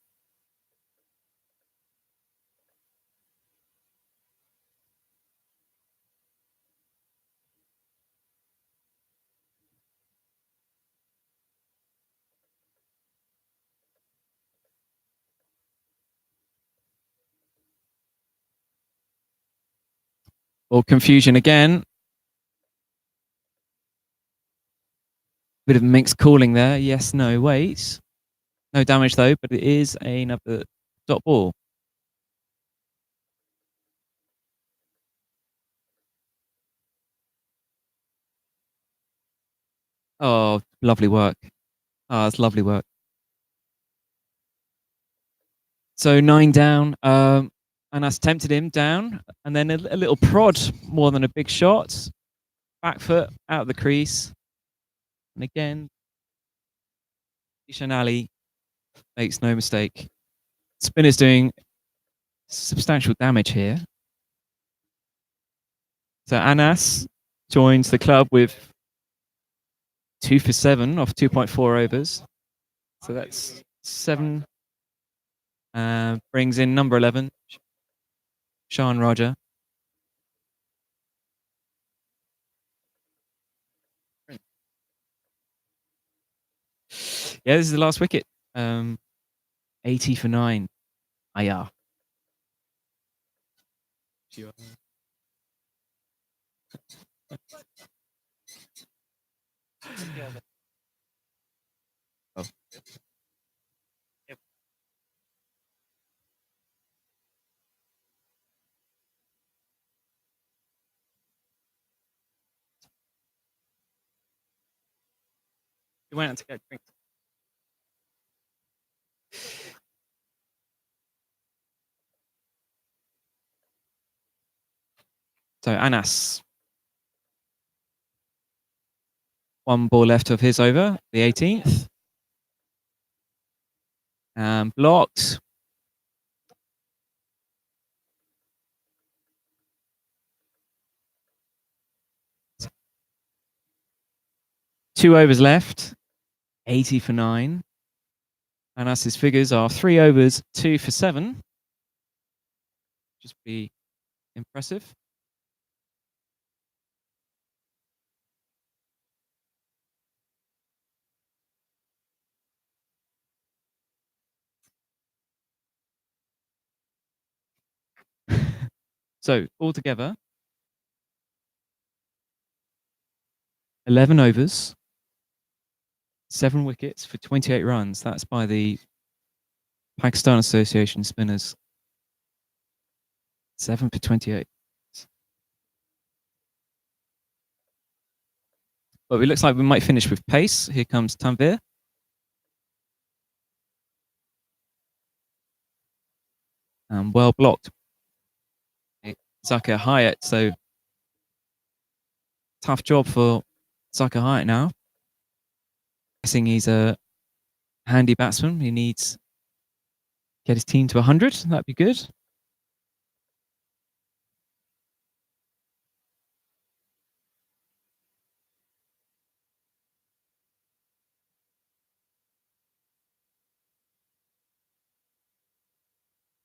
Or confusion again. Bit of mixed calling there. Yes, no, wait. No damage though, but it is another dot ball. Oh, lovely work. Oh, that's lovely work. So 9 down. Anas tempted him down, and then a little prod more than a big shot. Back foot out of the crease. And again, Ishan Ali makes no mistake. Spinner's doing substantial damage here. So Anas joins the club with 2 for 7 off 2.4 overs. So that's 7. Brings in number 11, Sean Roger. Yeah, this is the last wicket. 80 for 9. Ayah. He went out to get drinks. So Anas, one ball left of his over, the 18th. And blocked. Two overs left, 80 for 9. Anas's figures are 3 overs, 2 for 7. Just be impressive. So altogether, 11 overs, 7 wickets for 28 runs. That's by the Pakistan Association spinners. 7 for 28. But it looks like we might finish with pace. Here comes Tanvir. And well blocked. Zakir Hyatt. So tough job for Zakir Hyatt now. Guessing he's a handy batsman. He needs to get his team to 100. That'd be good.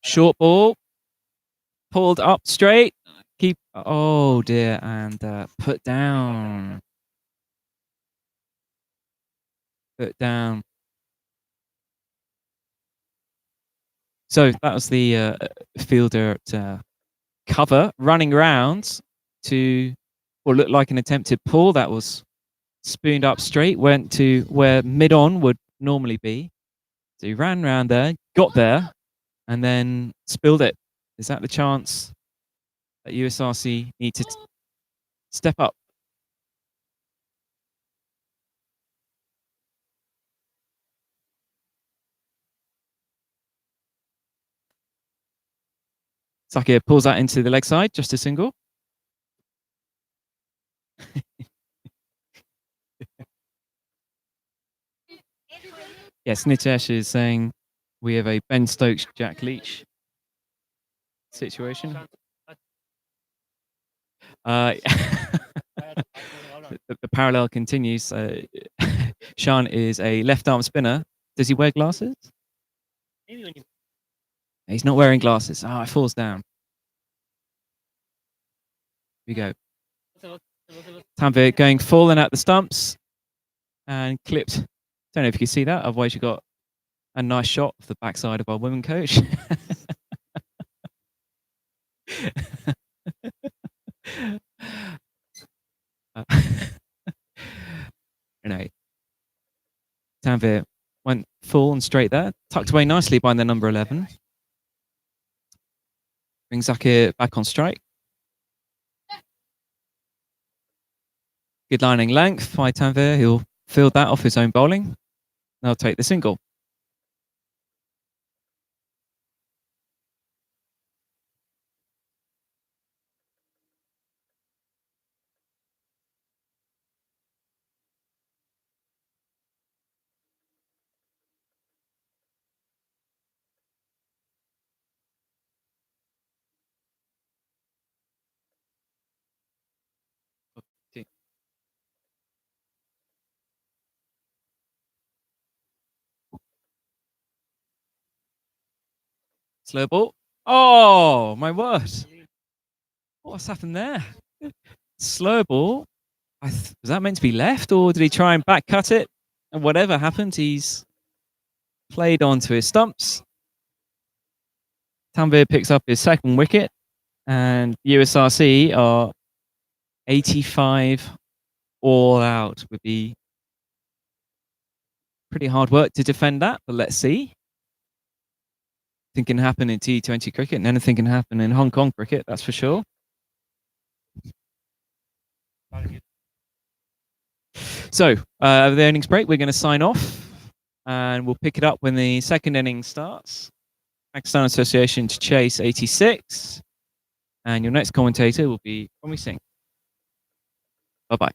Short ball. Pulled up straight. Keep. Oh dear. And put down. Put down. So that was the fielder at cover, running around to what looked like an attempted pull. That was spooned up straight, went to where mid-on would normally be. So he ran around there, got there, and then spilled it. Is that the chance that USRC need to step up? Zakir pulls that into the leg side, just a single. Yes, Nitesh is saying we have a Ben Stokes, Jack Leach situation. The parallel continues. Sean is a left-arm spinner. Does he wear glasses? He's not wearing glasses. Oh, it falls down. Here we go. Tanvir going full and at the stumps and clipped. Don't know if you can see that. Otherwise, you got a nice shot of the backside of our women coach. Anyway, Tanvir went full and straight there, tucked away nicely by the number 11. Brings Zakir back on strike. Good lining length by Tanvir. He'll field that off his own bowling. They'll take the single. Slow ball. Oh, my word. What's happened there? Slow ball. Was that meant to be left, or did he try and back cut it? And whatever happened, he's played onto his stumps. Tanvir picks up his second wicket, and USRC are 85 all out. Would be pretty hard work to defend that, but let's see. Anything can happen in T20 cricket, and anything can happen in Hong Kong cricket, that's for sure. So, the innings break, we're going to sign off and we'll pick it up when the second inning starts. Pakistan Association to chase 86. And your next commentator will be Tommy Singh. Bye-bye.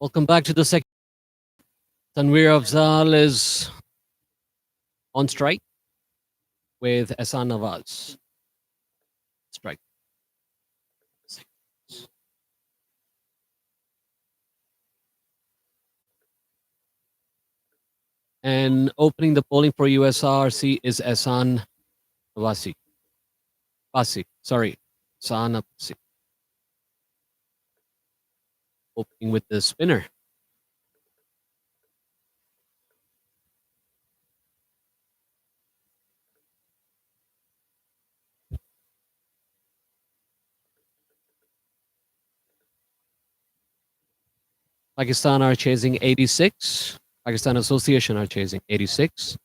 Welcome back to the second. Tanvir Afzal is on strike with Ehsan Nawaz. Strike. And opening the polling for USRC is Ehsan Nawasi. Sorry. Ehsan Nawasi. Opening with the spinner. Pakistan are chasing 86. Pakistan Association are chasing 86.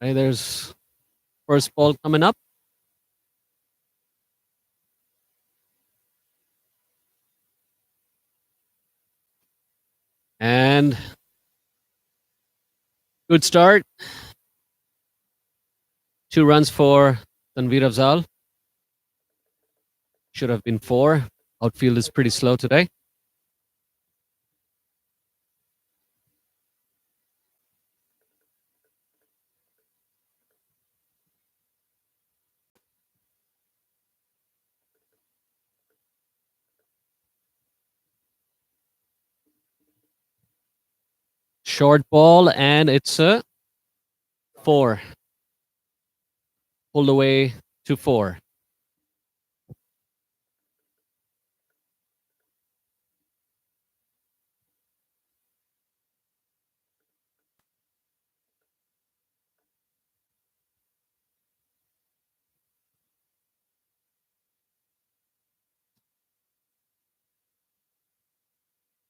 Okay, there's first ball coming up. And good start. 2 runs for Tanvir Afzal. Should have been 4. Outfield is pretty slow today. Short ball, and it's a 4. Pulled away to 4.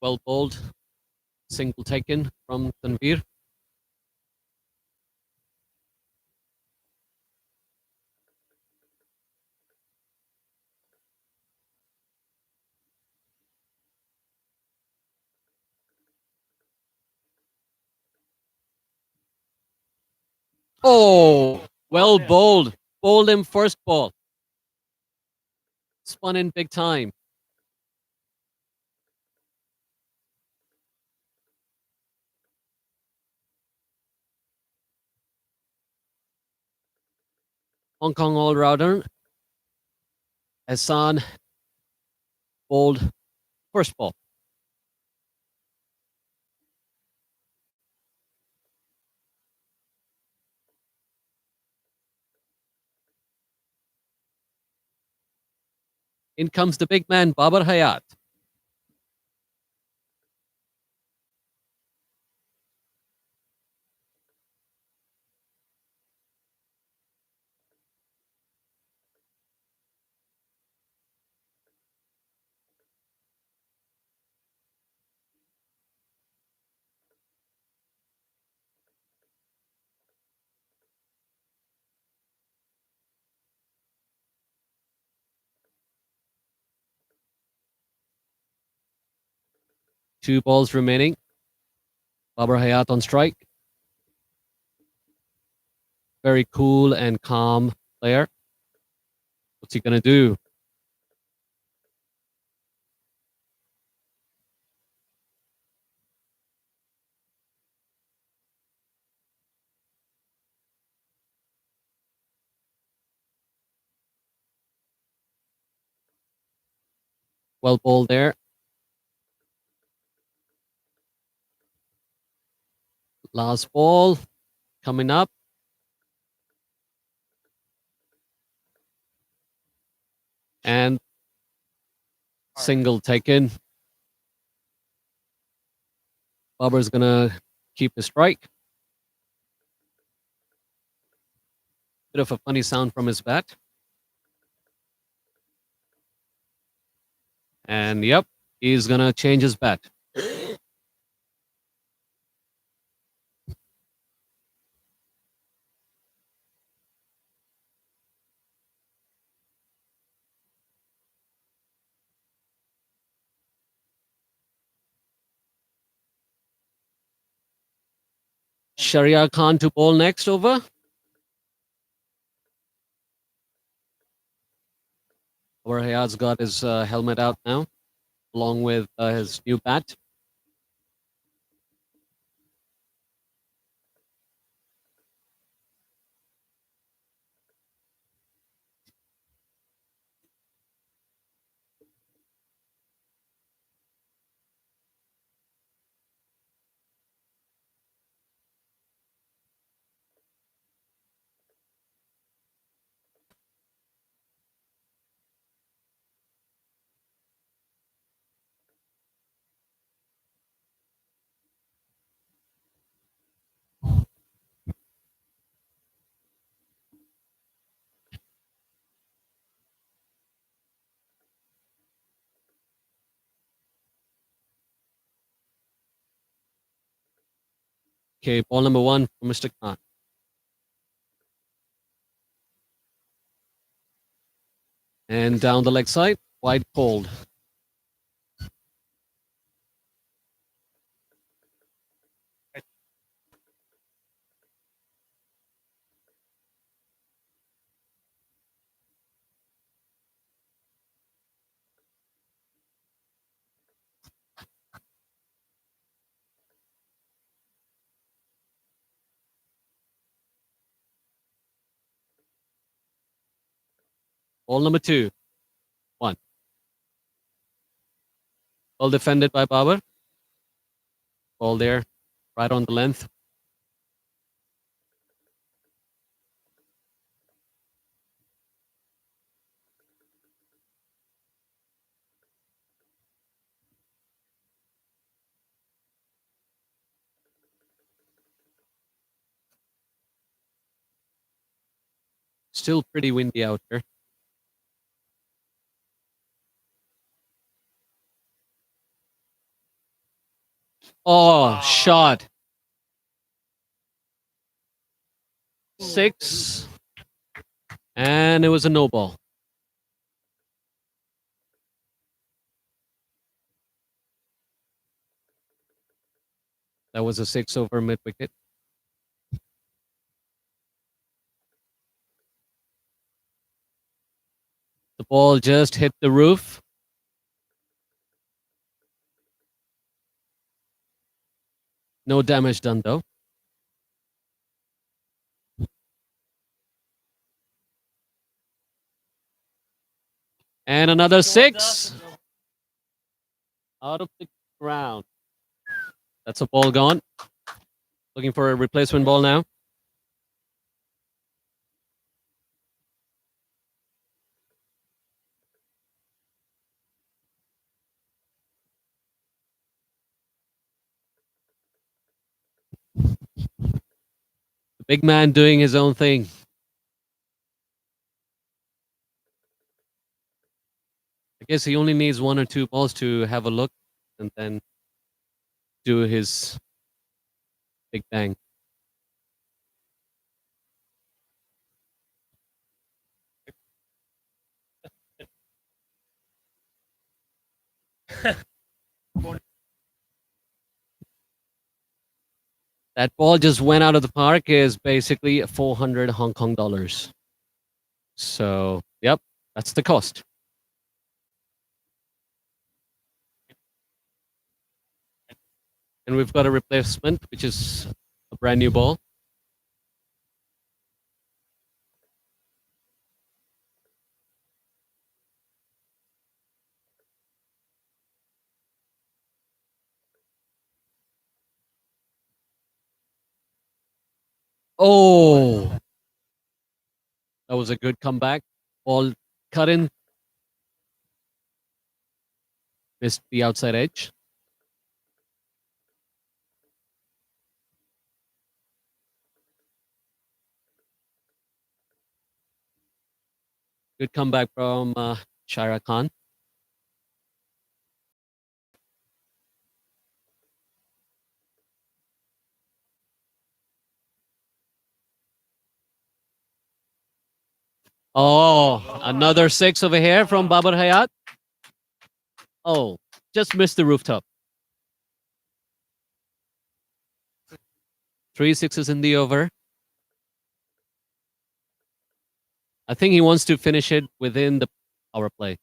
Well bowled. Single taken from Tanvir. Oh, well bowled. Bowled him first ball. Spun in big time. Hong Kong all-rounder. Ehsan bowled first ball. In comes the big man, Babar Hayat. Two balls remaining. Babar Hayat on strike. Very cool and calm player. What's he going to do? Well bowled there. Last ball coming up. And single taken. Babar's going to keep the strike. Bit of a funny sound from his bat. And yep, he's going to change his bat. Sharia Khan to bowl next over. Babar Hayat's got his helmet out now, along with his new bat. Okay, ball number 1 for Mr. Khan. And down the leg side, wide cold. Ball number 2, 1. Well defended by Babar. Ball there, right on the length. Still pretty windy out here. Oh, shot. 6. And it was a no ball. That was a 6 over mid wicket. The ball just hit the roof. No damage done though. And another 6 out of the ground. That's a ball gone. Looking for a replacement ball now. The big man doing his own thing. I guess he only needs 1 or 2 balls to have a look and then do his big bang. That ball just went out of the park is basically 400 Hong Kong dollars. So, yep, that's the cost. And we've got a replacement, which is a brand new ball. Oh, that was a good comeback. Ball cut in. Missed the outside edge. Good comeback from Sharia Khan. Oh, another 6 over here from Babar Hayat. Oh, just missed the rooftop. 3 sixes in the over. I think he wants to finish it within the power play.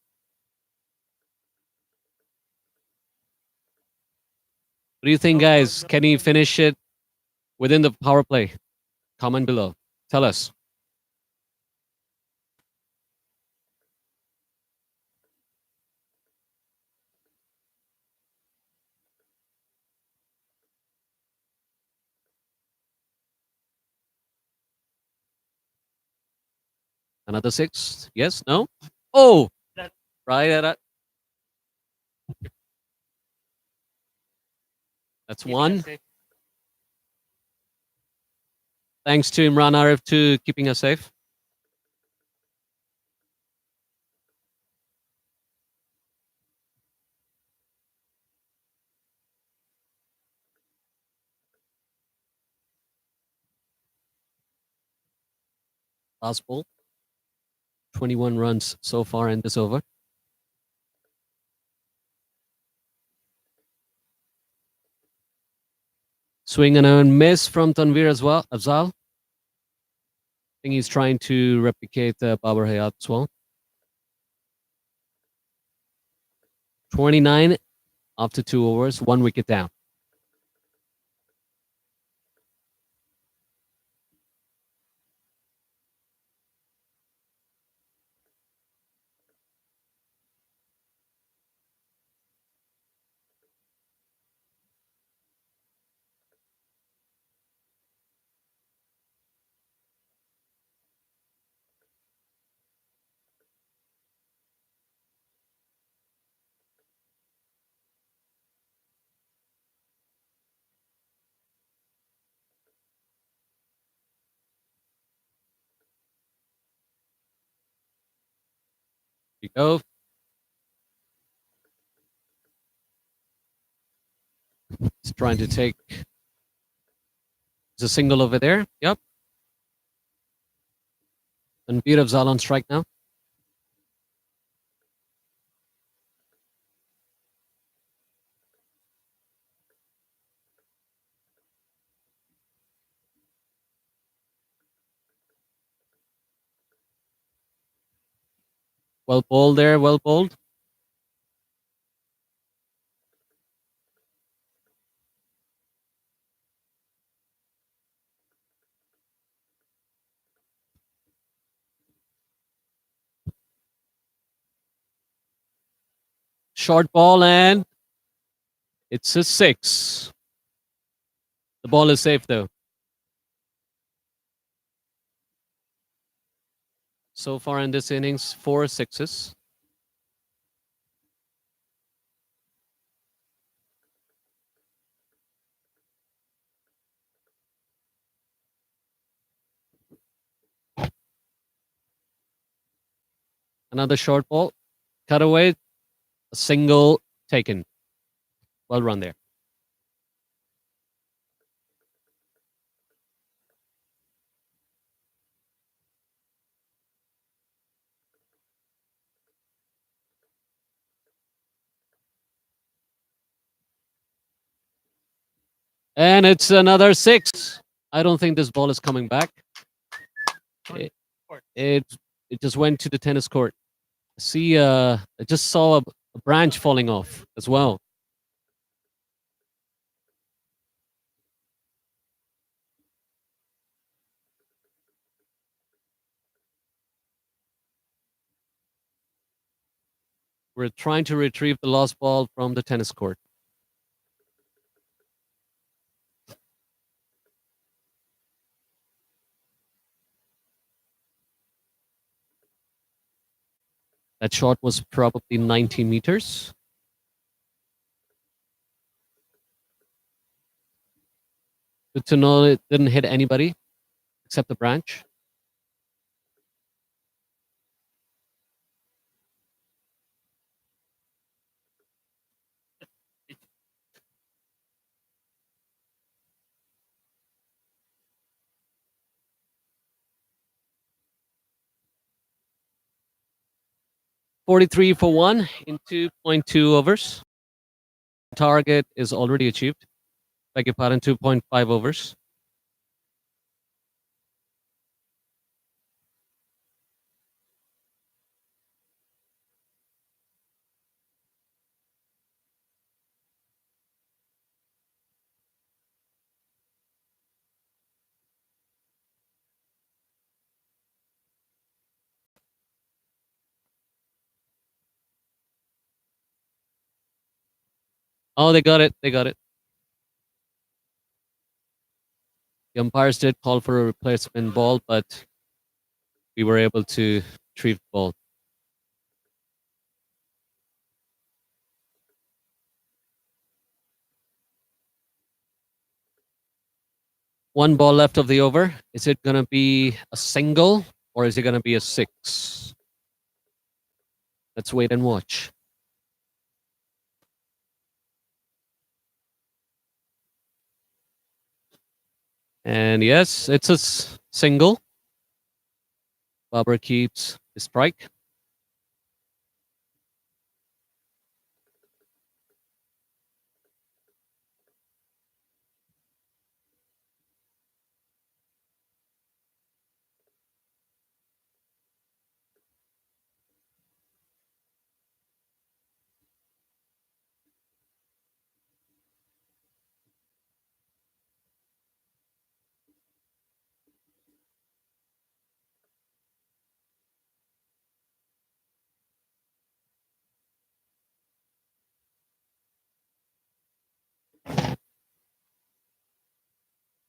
What do you think, guys? Can he finish it within the power play? Comment below. Tell us. Another 6? Yes? No? Oh! Right at it. That's 1. Thanks to Imran Arif to keeping us safe. Last ball. 21 runs so far in this over. Swing and a miss from Tanvir as well. Afzal. I think he's trying to replicate Babar Hayat as well. 29 after 2 overs, 1 wicket down. Here we go. He's trying to take. There's a single over there. Yep. And Tanvir Afzal on strike now. Well bowled there, well bowled. Short ball and it's a 6. The ball is safe though. So far in this innings, 4 sixes. Another short ball. Cut away. A single taken. Well run there. And it's another 6. I don't think this ball is coming back. It just went to the tennis court. See, I just saw a branch falling off as well. We're trying to retrieve the lost ball from the tennis court. That shot was probably 90 meters. Good to know it didn't hit anybody except the branch. $43 for 1 in 2.2 overs. Target is already achieved. Beg your pardon, 2.5 overs. Oh, they got it. They got it. The umpires did call for a replacement ball, but we were able to retrieve the ball. One ball left of the over. Is it going to be a single or is it going to be a six? Let's wait and watch. And yes, it's a single. Babar keeps the strike.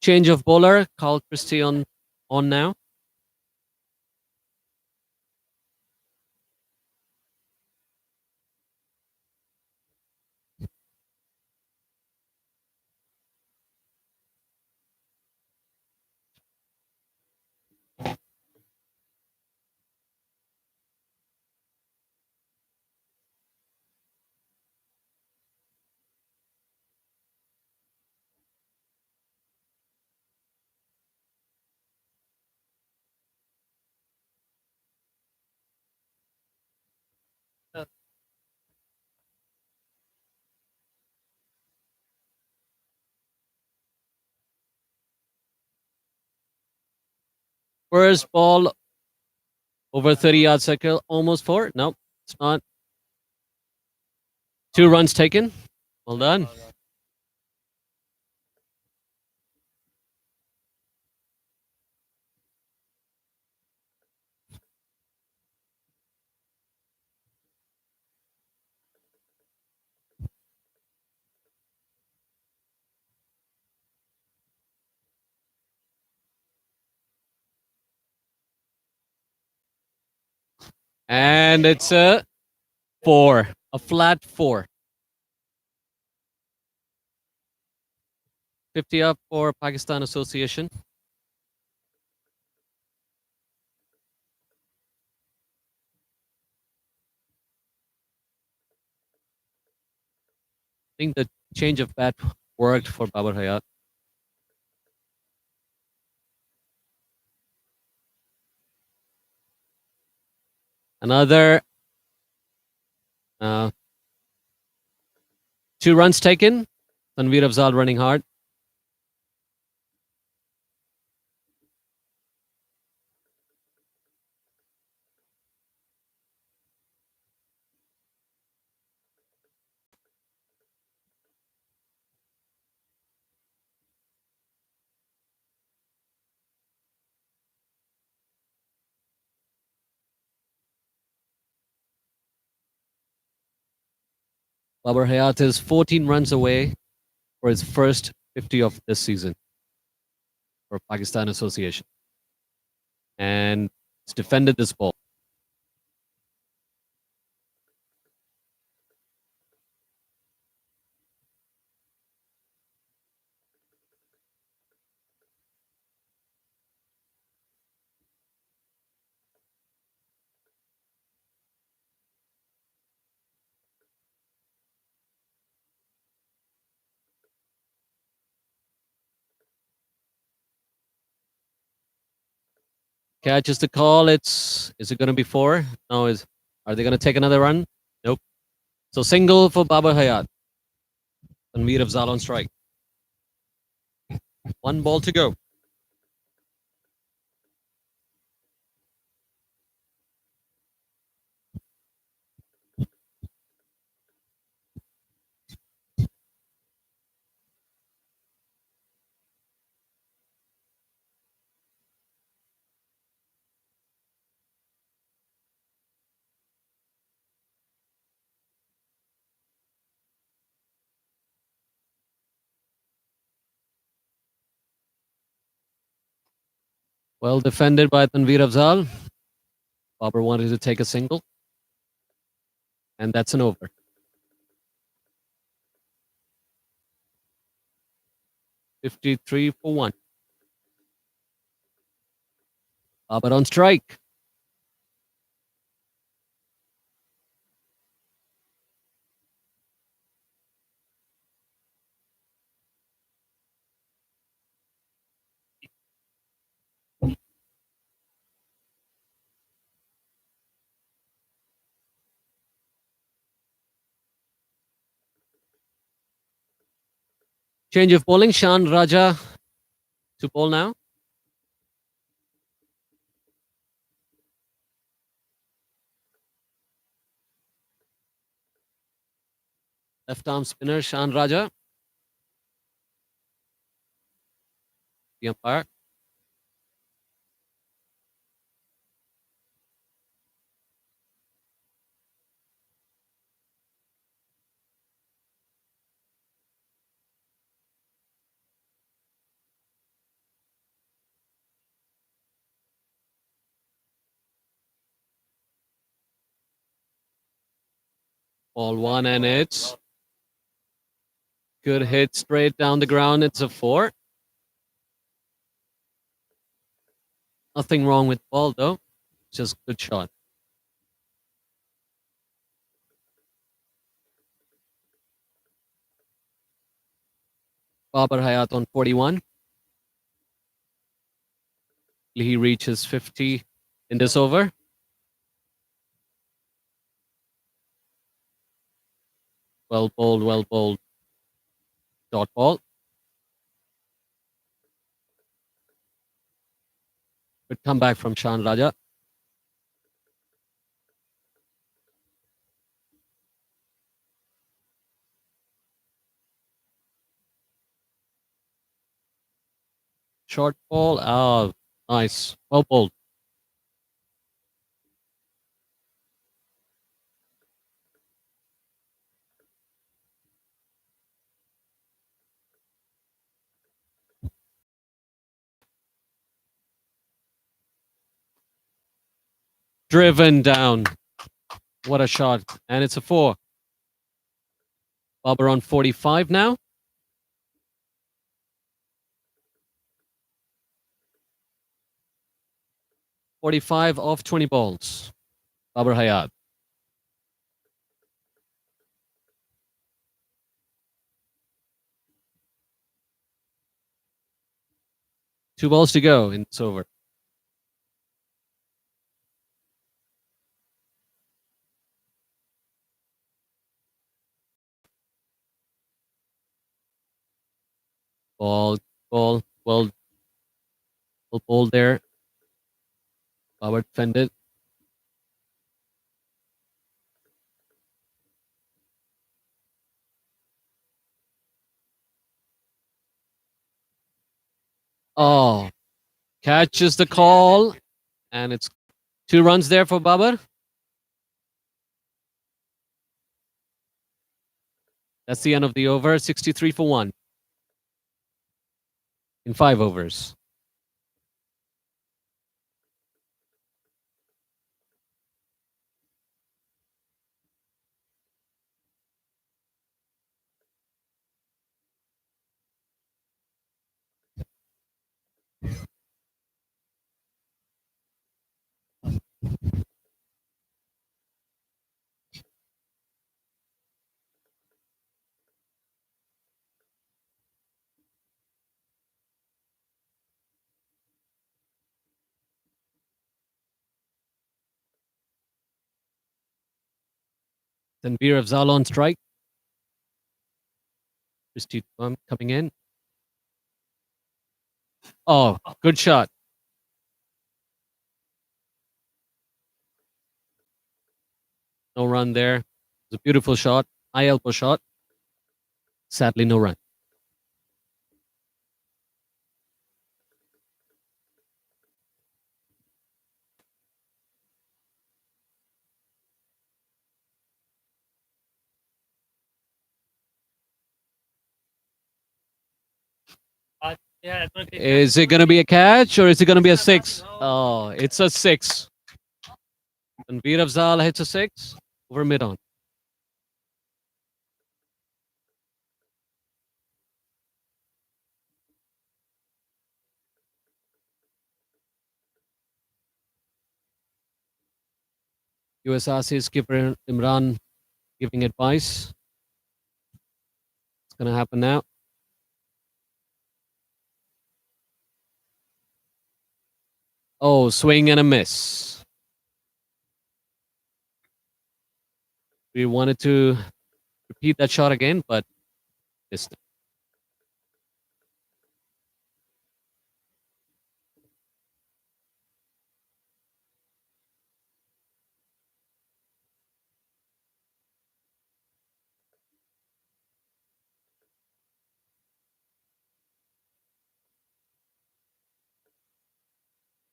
Change of bowler. Carl Christie on now. First ball over 30-yard circle, almost four. Nope, it's not. 2 runs taken. Well done. And it's a 4, a flat 4. 50 up for Pakistan Association. I think the change of bat worked for Babar Hayat. Another 2 runs taken. Tanveer Afzal running hard. Babar Hayat is 14 runs away for his first 50 of this season for Pakistan Association. And he's defended this ball. Catches the call. Is it going to be 4? No. Are they going to take another run? Nope. So single for Babar Hayat. Tanveer Afzal on strike. 1 ball to go. Well defended by Tanveer Afzal. Babar wanted to take a single. And that's an over. $53 for 1. Babar on strike. Change of bowling. Shan Raja to bowl now. Left arm spinner Shan Raja. The umpire. Ball 1 and it's good hit straight down the ground. It's a 4. Nothing wrong with the ball though. Just good shot. Babar Hayat on 41. He reaches 50 in this over. Well bowled, well bowled. Dot ball. Good comeback from Shan Raja. Short ball. Oh, nice. Well bowled. Driven down. What a shot. And it's a 4. Babar on 45 now. 45 off 20 balls. Babar Hayat. Two balls to go, and it's over. Ball, well ball there. Babar defended. Oh, catches the call, and it's 2 runs there for Babar. That's the end of the over. 63 for 1 in 5 overs. Tanveer Afzal on strike. Christy coming in. Oh, good shot. No run there. It's a beautiful shot. High elbow shot. Sadly, no run. Is it going to be a catch or is it going to be a 6? Oh, it's a 6. And Veer Afzal hits a 6 over mid-on. USRC skipper Imran giving advice. What's going to happen now? Oh, swing and a miss. We wanted to repeat that shot again, but missed it.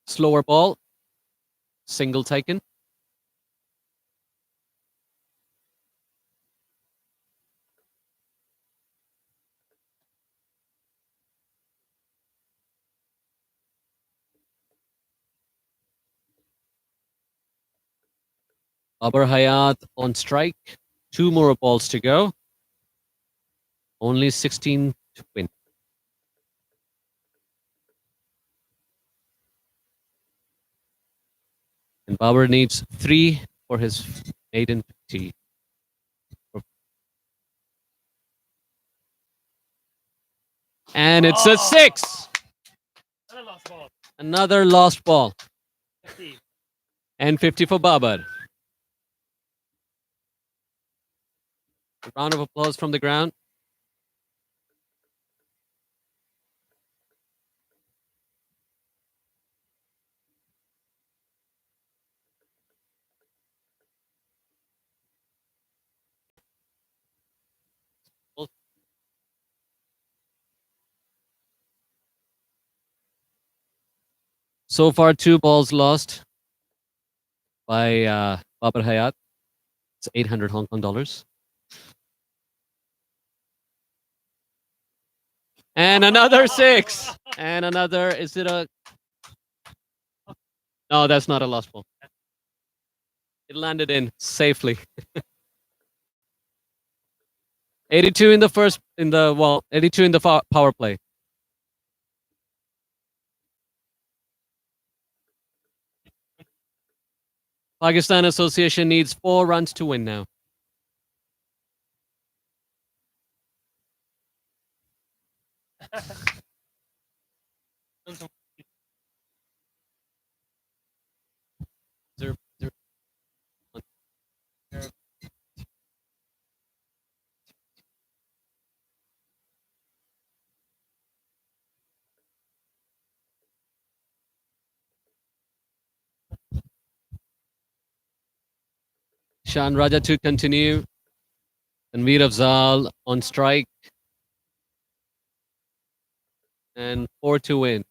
Slower ball. Single taken. Babar Hayat on strike. 2 more balls to go. Only 16 to win. And Babar needs 3 for his maiden tee. And it's a 6. Another lost ball. And 50 for Babar. A round of applause from the ground. So far, 2 balls lost by Babar Hayat. It's 800 Hong Kong dollars. And another 6. And another, is it a... No, that's not a lost ball. It landed in safely. 82 in the 82 in the power play. Pakistan Association needs 4 runs to win now. Shan Raja to continue. Tanveer Afzal on strike. And 4 to win.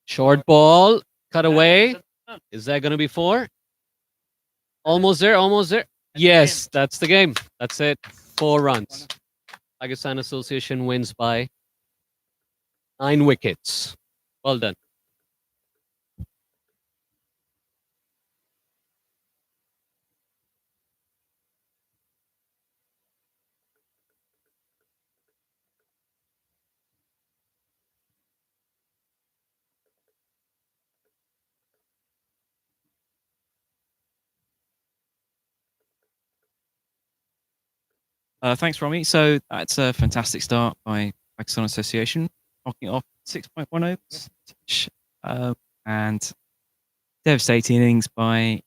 Short ball, cut away. Is that going to be 4? Almost there, almost there. Yes, that's the game. That's it. 4 runs. Pakistan Association wins by 9 wickets. Well done. Thanks, Romy. So that's a fantastic start by Pakistan Association, knocking off 6.1 overs. And devastating innings by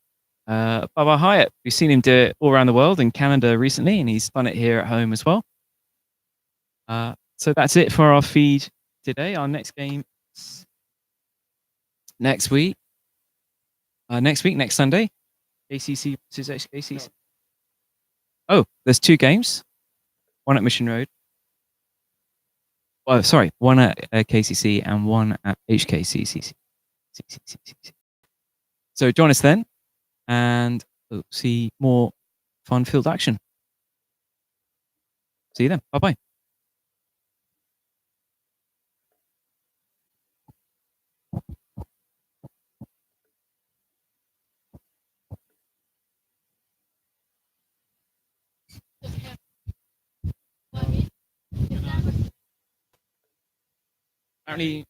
Babar Hayat. We've seen him do it all around the world in Canada recently, and he's done it here at home as well. So that's it for our feed today. Our next game next week. Next week, next Sunday, ACC versus ACC. Oh, there's 2 games. One at Mission Road. Oh, sorry, one at KCC and one at HKCC. So join us then, and we'll see more fun-filled action. See you then. Bye-bye. Apparently,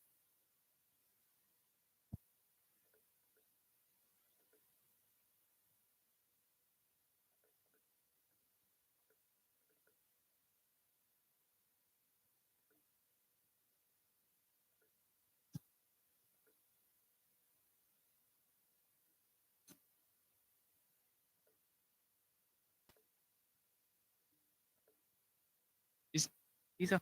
these are